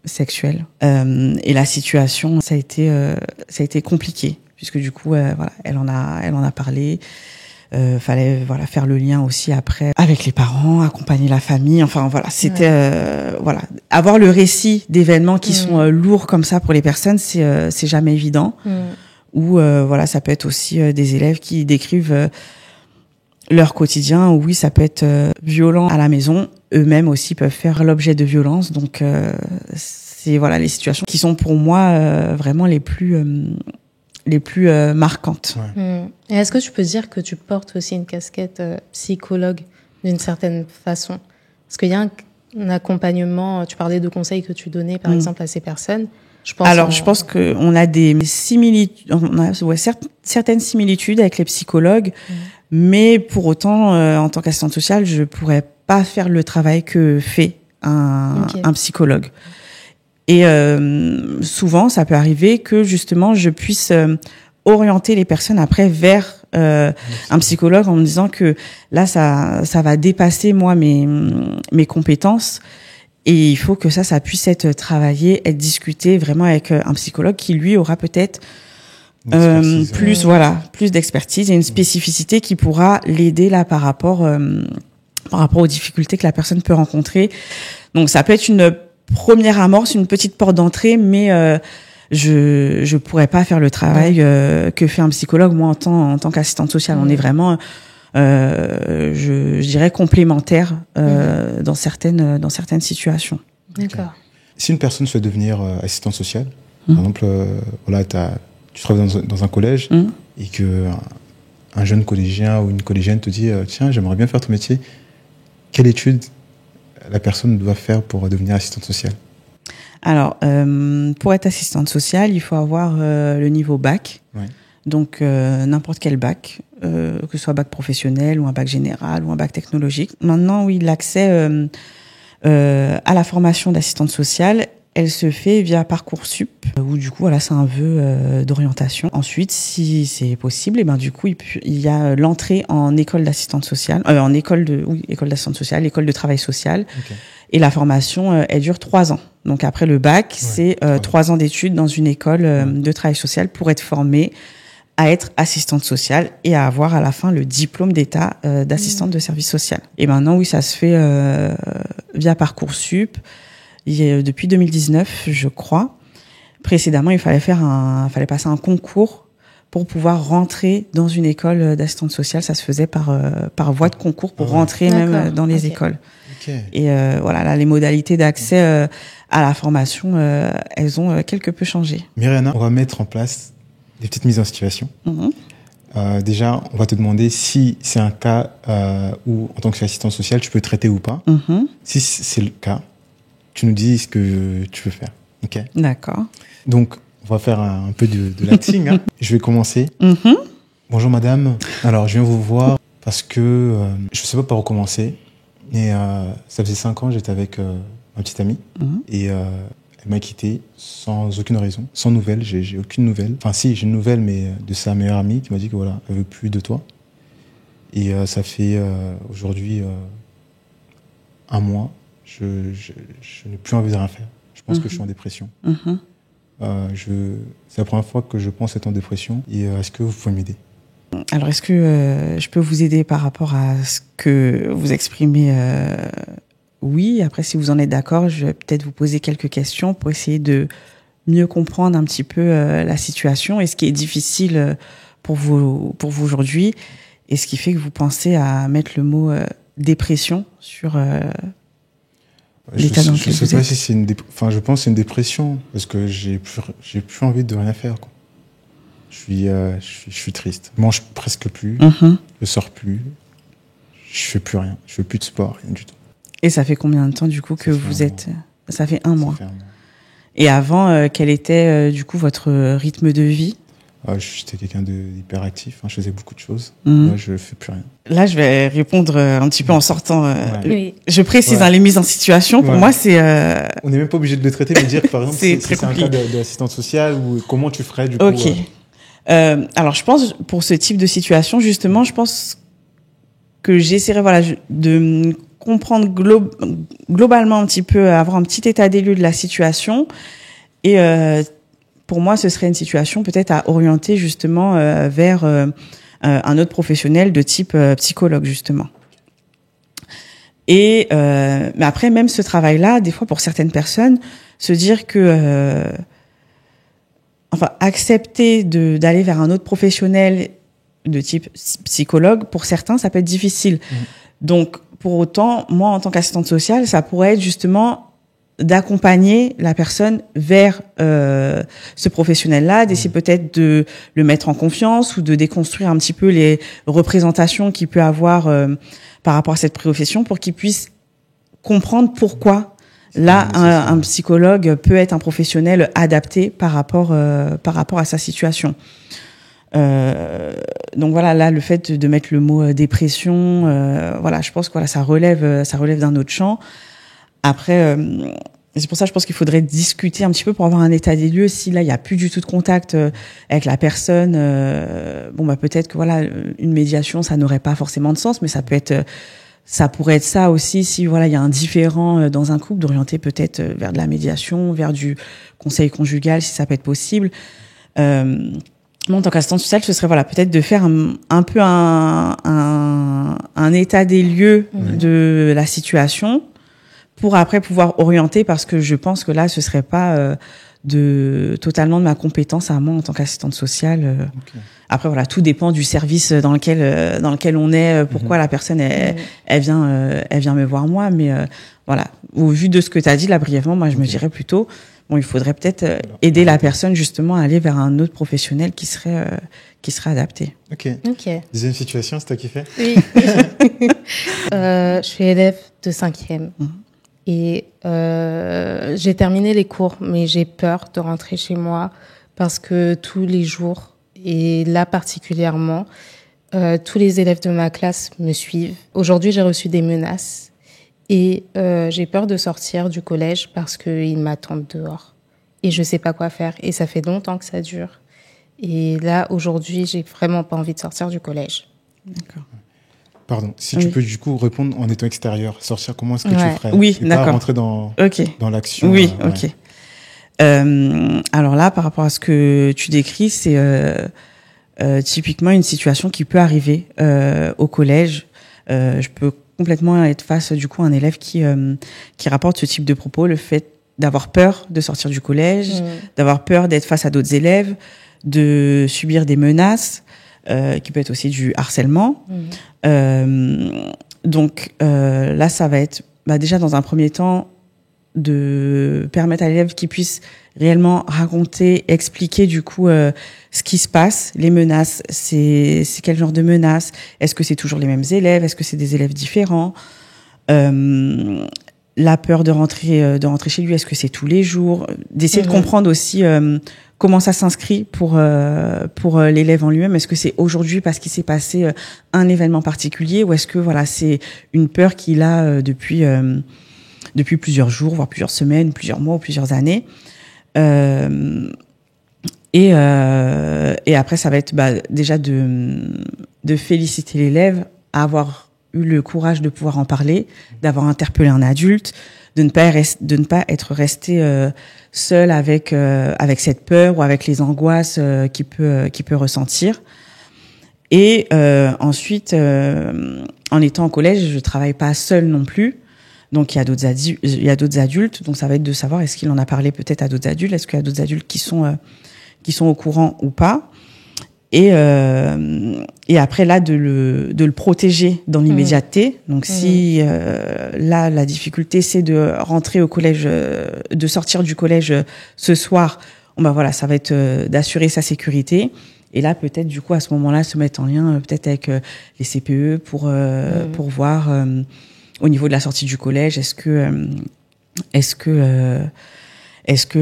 [SPEAKER 3] sexuelle. Et la situation, ça a été compliqué, puisque du coup, elle en a parlé. Fallait faire le lien aussi après avec les parents, accompagner la famille. Enfin voilà, c'était avoir le récit d'événements qui sont lourds comme ça pour les personnes, c'est jamais évident. Ou ça peut être aussi des élèves qui décrivent leur quotidien. Oui, ça peut être violent à la maison. Eux-mêmes aussi peuvent faire l'objet de violences. Donc c'est les situations qui sont pour moi vraiment les plus marquantes.
[SPEAKER 1] Ouais. Et est-ce que tu peux dire que tu portes aussi une casquette psychologue d'une certaine façon? Parce qu'il y a un accompagnement, tu parlais de conseils que tu donnais par exemple à ces personnes. Je pense
[SPEAKER 3] qu'on a des similitudes, certaines similitudes avec les psychologues, mais pour autant, en tant qu'assistante sociale, je pourrais pas faire le travail que fait un psychologue. Et souvent, ça peut arriver que justement, je puisse orienter les personnes après vers un psychologue en me disant que là, ça va dépasser moi mes compétences. Et il faut que ça puisse être travaillé, être discuté vraiment avec un psychologue qui lui aura peut-être plus d'expertise et une spécificité qui pourra l'aider là par rapport aux difficultés que la personne peut rencontrer. Donc ça peut être une première amorce, une petite porte d'entrée, mais je pourrais pas faire le travail que fait un psychologue. Moi, en tant qu'assistante sociale, on est vraiment je dirais complémentaire dans certaines situations.
[SPEAKER 1] D'accord.
[SPEAKER 2] Si une personne souhaite devenir assistante sociale, par exemple, tu travailles dans un collège et que un jeune collégien ou une collégienne te dit tiens, j'aimerais bien faire ton métier, quelle étude la personne doit faire pour devenir assistante sociale?
[SPEAKER 3] Alors, pour être assistante sociale, il faut avoir le niveau bac. Ouais. Donc, n'importe quel bac, que ce soit bac professionnel ou un bac général ou un bac technologique. Maintenant, oui, l'accès à la formation d'assistante sociale, elle se fait via Parcoursup, où du coup, c'est un vœu d'orientation. Ensuite, si c'est possible, du coup, il y a l'entrée en école d'assistante sociale, école d'assistante sociale, école de travail social. Okay. Et la formation, elle dure 3 ans. Donc après le bac, c'est 3 ans d'études dans une école de travail social pour être formée à être assistante sociale et à avoir à la fin le diplôme d'état d'assistante de service social. Et maintenant, oui, ça se fait via Parcoursup. Depuis 2019, je crois. Précédemment, il fallait passer un concours pour pouvoir rentrer dans une école d'assistante sociale. Ça se faisait par voie de concours pour rentrer même dans les écoles. Okay. Et là, les modalités d'accès à la formation, elles ont quelque peu changé.
[SPEAKER 2] Myriana, on va mettre en place des petites mises en situation. Déjà, on va te demander si c'est un cas où, en tant qu'assistante sociale, tu peux traiter ou pas. Si c'est le cas, tu nous dis ce que tu veux faire. Ok.
[SPEAKER 3] D'accord.
[SPEAKER 2] Donc, on va faire un peu de l'acting. Je vais commencer. Bonjour madame. Alors, je viens vous voir parce que je ne sais pas par où commencer. Mais ça faisait 5 ans, j'étais avec ma petite amie, et elle m'a quitté sans aucune raison, sans nouvelles. J'ai aucune nouvelle. Enfin, si, j'ai une nouvelle, mais de sa meilleure amie qui m'a dit que voilà, elle veut plus de toi. Et ça fait aujourd'hui 1 mois, je n'ai plus envie de rien faire. Je pense que je suis en dépression. C'est la première fois que je pense être en dépression. Et est-ce que vous pouvez m'aider?
[SPEAKER 3] Alors, est-ce que je peux vous aider par rapport à ce que vous exprimez? Oui. Après, si vous en êtes d'accord, je vais peut-être vous poser quelques questions pour essayer de mieux comprendre un petit peu la situation et ce qui est difficile pour vous aujourd'hui et ce qui fait que vous pensez à mettre le mot dépression sur l'état dans lequel vous êtes.
[SPEAKER 2] Je sais pas si c'est je pense que c'est une dépression parce que j'ai plus envie de rien faire, quoi. Je suis triste. Je mange presque plus. Je sors plus. Je fais plus rien. Je fais plus de sport, rien du tout.
[SPEAKER 3] Et ça fait combien de temps du coup que vous êtes? Ça fait 1 mois.
[SPEAKER 2] Ça fait 1 mois.
[SPEAKER 3] Et avant, quel était du coup votre rythme de vie?
[SPEAKER 2] J'étais quelqu'un d'hyperactif. Je faisais beaucoup de choses. Là, je fais plus rien.
[SPEAKER 3] Là, je vais répondre un petit peu en sortant.
[SPEAKER 1] Oui.
[SPEAKER 3] Je précise les mises en situation. Pour moi, c'est.
[SPEAKER 2] On n'est même pas obligé de le traiter, mais dire par exemple
[SPEAKER 3] c'est
[SPEAKER 2] si c'est un cas d'assistante sociale ou comment tu ferais du coup.
[SPEAKER 3] Ok. Alors, je pense pour ce type de situation, justement, je pense que j'essaierai de comprendre globalement un petit peu, avoir un petit état des lieux de la situation. Et pour moi, ce serait une situation peut-être à orienter justement vers un autre professionnel de type psychologue, justement. Et mais après, même ce travail-là, des fois, pour certaines personnes, se dire que accepter d'aller vers un autre professionnel de type psychologue, pour certains, ça peut être difficile. Donc, pour autant, moi, en tant qu'assistante sociale, ça pourrait être justement d'accompagner la personne vers ce professionnel-là, d'essayer peut-être de le mettre en confiance ou de déconstruire un petit peu les représentations qu'il peut avoir par rapport à cette profession pour qu'il puisse comprendre pourquoi là un psychologue peut être un professionnel adapté par rapport à sa situation. Donc voilà, là le fait de mettre le mot dépression, je pense que ça relève d'un autre champ. Après, c'est pour ça que je pense qu'il faudrait discuter un petit peu pour avoir un état des lieux. Si là il y a plus du tout de contact avec la personne, peut-être que une médiation ça n'aurait pas forcément de sens, mais ça pourrait être ça aussi si il y a un différend dans un couple, d'orienter peut-être vers de la médiation, vers du conseil conjugal si ça peut être possible. Moi, en tant qu'assistante sociale, ce serait peut-être de faire un peu un état des lieux de la situation pour après pouvoir orienter, parce que je pense que là ce serait pas totalement de ma compétence à moi en tant qu'assistante sociale. Okay. Après tout dépend du service dans lequel on est, pourquoi la personne elle vient me voir moi, mais au vu de ce que tu as dit là brièvement, moi je me dirais plutôt il faudrait peut-être aider la personne justement à aller vers un autre professionnel qui serait adapté.
[SPEAKER 2] Ok. Deuxième situation, c'est toi qui fais?
[SPEAKER 1] Oui. Je suis élève de 5e. Et j'ai terminé les cours, mais j'ai peur de rentrer chez moi parce que tous les jours, et là particulièrement, tous les élèves de ma classe me suivent. Aujourd'hui, j'ai reçu des menaces. Et j'ai peur de sortir du collège parce qu'ils m'attendent dehors. Et je sais pas quoi faire. Et ça fait longtemps que ça dure. Et là, aujourd'hui, j'ai vraiment pas envie de sortir du collège.
[SPEAKER 3] D'accord.
[SPEAKER 2] Pardon, si tu peux du coup répondre en étant extérieur, sortir, comment est-ce que tu ferais?
[SPEAKER 3] Oui, d'accord.
[SPEAKER 2] Pas rentrer dans l'action.
[SPEAKER 3] Oui, ok. Alors là, par rapport à ce que tu décris, c'est typiquement une situation qui peut arriver au collège. Je peux complètement être face du coup à un élève qui rapporte ce type de propos, le fait d'avoir peur de sortir du collège, d'avoir peur d'être face à d'autres élèves, de subir des menaces, qui peut être aussi du harcèlement. Donc là, ça va être déjà dans un premier temps de permettre à l'élève qu'il puisse réellement raconter, expliquer du coup ce qui se passe, les menaces, c'est quel genre de menaces, est-ce que c'est toujours les mêmes élèves, est-ce que c'est des élèves différents, la peur de rentrer chez lui, est-ce que c'est tous les jours, d'essayer de comprendre aussi comment ça s'inscrit pour l'élève en lui-même, est-ce que c'est aujourd'hui parce qu'il s'est passé un événement particulier, ou est-ce que c'est une peur qu'il a depuis depuis plusieurs jours, voire plusieurs semaines, plusieurs mois ou plusieurs années. Et après, ça va être déjà de féliciter l'élève à avoir eu le courage de pouvoir en parler, d'avoir interpellé un adulte, de ne pas être resté seul avec cette peur ou avec les angoisses qu'il peut ressentir. Et ensuite, en étant au collège, je travaille pas seule non plus. Donc il y a d'autres adultes. Donc ça va être de savoir est-ce qu'il en a parlé peut-être à d'autres adultes, est-ce qu'il y a d'autres adultes qui sont au courant ou pas. Et après là de le protéger dans l'immédiateté. Donc si là la difficulté c'est de rentrer au collège, de sortir du collège ce soir, voilà, ça va être d'assurer sa sécurité. Et là peut-être du coup à ce moment-là se mettre en lien peut-être avec les CPE pour voir au niveau de la sortie du collège, est-ce qu'il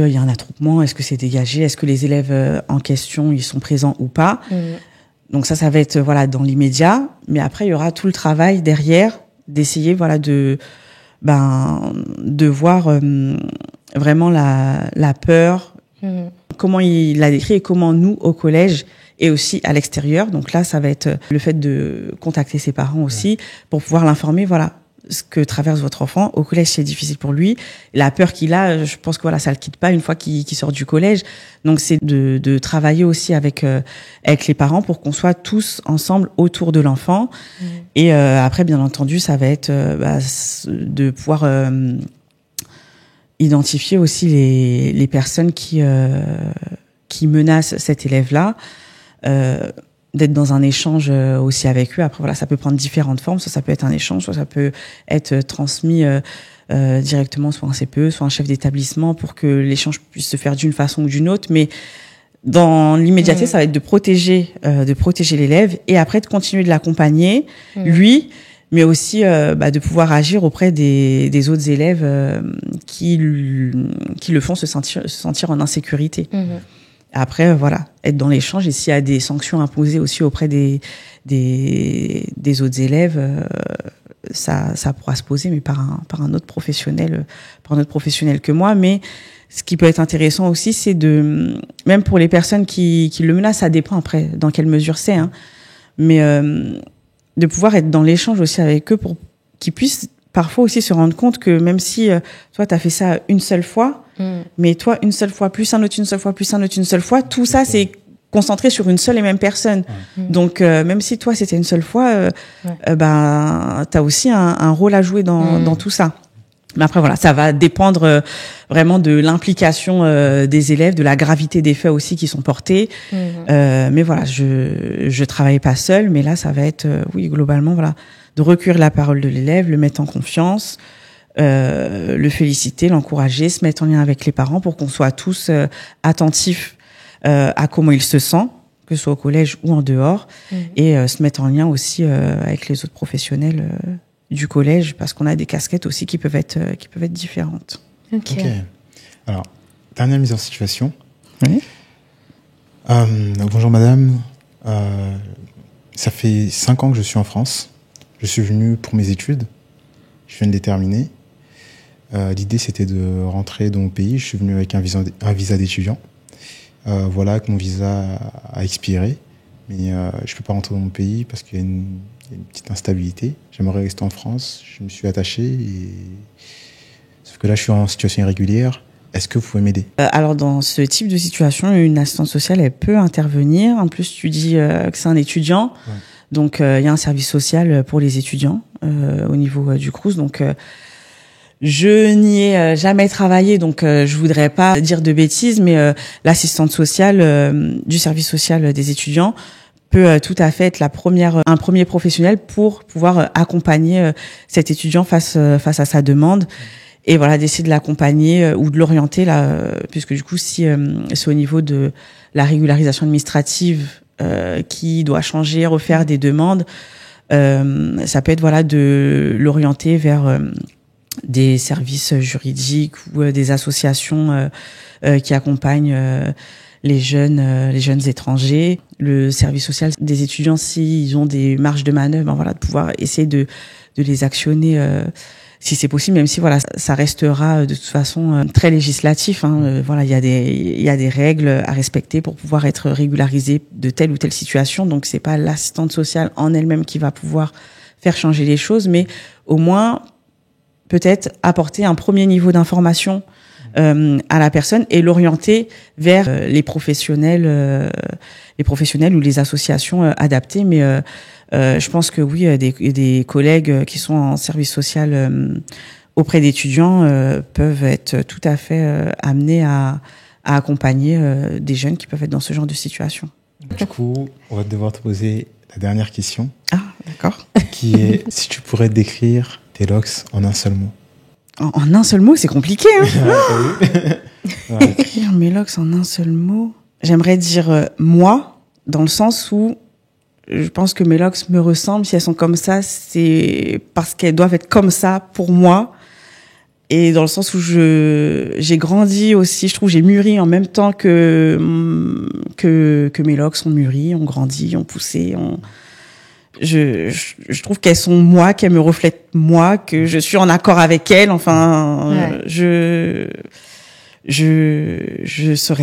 [SPEAKER 3] y a un attroupement, est-ce que c'est dégagé, est-ce que les élèves en question ils sont présents ou pas. Donc ça va être dans l'immédiat, mais après il y aura tout le travail derrière d'essayer de voir vraiment la peur, comment il l'a décrit et comment nous au collège et aussi à l'extérieur. Donc là ça va être le fait de contacter ses parents aussi pour pouvoir l'informer, ce que traverse votre enfant. Au collège, c'est difficile pour lui. La peur qu'il a, je pense que ça le quitte pas une fois qu'il sort du collège. Donc, c'est de travailler aussi avec les parents pour qu'on soit tous ensemble autour de l'enfant. Et après, bien entendu, ça va être de pouvoir identifier aussi les personnes qui menacent cet élève-là. D'être dans un échange aussi avec eux. Après, ça peut prendre différentes formes. Soit ça peut être un échange, soit ça peut être transmis directement soit un CPE, soit un chef d'établissement pour que l'échange puisse se faire d'une façon ou d'une autre. Mais dans l'immédiateté, ça va être de protéger l'élève et après de continuer de l'accompagner, lui, mais aussi de pouvoir agir auprès des autres élèves qui le font se sentir en insécurité. Après, être dans l'échange et s'il y a des sanctions imposées aussi auprès des autres élèves, ça pourra se poser, mais par un autre professionnel que moi. Mais ce qui peut être intéressant aussi, c'est même pour les personnes qui le menacent, ça dépend après dans quelle mesure c'est, mais de pouvoir être dans l'échange aussi avec eux pour qu'ils puissent parfois aussi se rendre compte que même si toi t'as fait ça une seule fois, mais toi une seule fois plus un autre une seule fois plus un autre une seule fois, tout ça c'est concentré sur une seule et même personne. Donc même si toi c'était une seule fois, t'as aussi un rôle à jouer dans tout ça. Mais après ça va dépendre vraiment de l'implication des élèves, de la gravité des faits aussi qui sont portés. Mais je travaille pas seule, mais là ça va être globalement de recueillir la parole de l'élève, le mettre en confiance, le féliciter, l'encourager, se mettre en lien avec les parents pour qu'on soit tous attentifs à comment il se sent, que ce soit au collège ou en dehors, et se mettre en lien aussi avec les autres professionnels du collège, parce qu'on a des casquettes aussi qui peuvent être différentes.
[SPEAKER 1] Ok.
[SPEAKER 2] Alors, dernière mise en situation.
[SPEAKER 3] Oui.
[SPEAKER 2] Bonjour madame, ça fait 5 ans que je suis en France. Je suis venu pour mes études. Je viens de les terminer. L'idée, c'était de rentrer dans mon pays. Je suis venu avec un visa d'étudiant. Voilà que mon visa a expiré. Mais je ne peux pas rentrer dans mon pays parce qu'il y a une petite instabilité. J'aimerais rester en France. Je me suis attaché. Sauf que là, je suis en situation irrégulière. Est-ce que vous pouvez m'aider ?
[SPEAKER 3] Alors, dans ce type de situation, une assistante sociale, elle peut intervenir. En plus, tu dis que c'est un étudiant. Ouais. Donc, il y a un service social pour les étudiants au niveau du Crous. Donc, je n'y ai jamais travaillé, donc je voudrais pas dire de bêtises, mais l'assistante sociale du service social des étudiants peut tout à fait être un premier professionnel pour pouvoir accompagner cet étudiant face à sa demande. Et d'essayer de l'accompagner ou de l'orienter là, puisque du coup, si c'est au niveau de la régularisation administrative qui doit changer, refaire des demandes, ça peut être de l'orienter vers des services juridiques ou des associations qui accompagnent les jeunes étrangers. Le service social des étudiants, s'ils ont des marges de manœuvre, de pouvoir essayer de les actionner si c'est possible, même si voilà, ça restera de toute façon très législatif. Voilà, il y a des règles à respecter pour pouvoir être régularisé de telle ou telle situation. Donc c'est pas l'assistante sociale en elle-même qui va pouvoir faire changer les choses, mais au moins peut-être apporter un premier niveau d'information à la personne et l'orienter vers les professionnels ou les associations adaptées. Mais je pense que oui, des collègues qui sont en service social auprès d'étudiants peuvent être tout à fait amenés à accompagner des jeunes qui peuvent être dans ce genre de situation.
[SPEAKER 2] Du coup, on va devoir te poser la dernière question.
[SPEAKER 3] Ah, d'accord.
[SPEAKER 2] Qui est, si tu pourrais décrire tes locks en un seul mot.
[SPEAKER 3] En un seul mot, c'est compliqué, hein.
[SPEAKER 2] Ouais.
[SPEAKER 3] Décrire mes locks en un seul mot. J'aimerais dire moi, dans le sens où je pense que mes locks me ressemblent. Si elles sont comme ça, c'est parce qu'elles doivent être comme ça pour moi. Et dans le sens où j'ai grandi aussi, je trouve, j'ai mûri en même temps que mes locks ont mûri, ont grandi, ont poussé, je trouve qu'elles sont moi, qu'elles me reflètent moi, que je suis en accord avec elles. Enfin, je suis sûre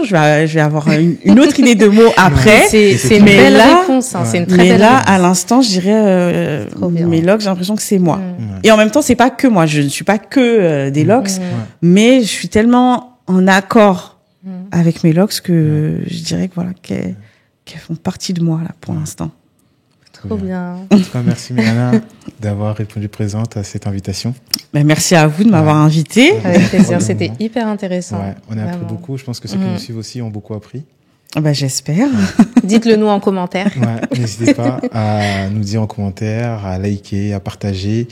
[SPEAKER 3] que je vais avoir une autre idée de mots après.
[SPEAKER 1] C'est une belle réponse, hein, c'est une très belle réponse.
[SPEAKER 3] Mais là, à l'instant, je dirais mes locks, j'ai l'impression que c'est moi. Et en même temps, c'est pas que moi. Je ne suis pas que des locks, mais je suis tellement en accord avec mes locks que je dirais que voilà qu'elles font partie de moi là pour l'instant.
[SPEAKER 1] Trop bien.
[SPEAKER 2] En tout cas, merci Milana d'avoir répondu présente à cette invitation.
[SPEAKER 3] Ben, merci à vous de m'avoir invité.
[SPEAKER 1] Avec plaisir, c'était hyper intéressant.
[SPEAKER 2] Ouais, on a appris beaucoup. Je pense que ceux qui nous suivent aussi ont beaucoup appris.
[SPEAKER 3] Ben, j'espère.
[SPEAKER 1] Dites-le nous en commentaire.
[SPEAKER 2] Ouais, n'hésitez pas à nous dire en commentaire, à liker, à partager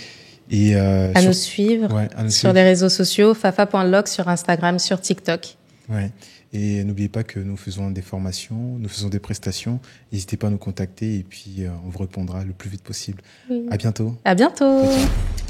[SPEAKER 2] et
[SPEAKER 1] à nous suivre sur les réseaux sociaux, fafa.locks sur Instagram, sur TikTok.
[SPEAKER 2] Ouais. Et n'oubliez pas que nous faisons des formations, nous faisons des prestations. N'hésitez pas à nous contacter et puis on vous répondra le plus vite possible. Oui. À bientôt.
[SPEAKER 1] À bientôt.
[SPEAKER 2] Ciao.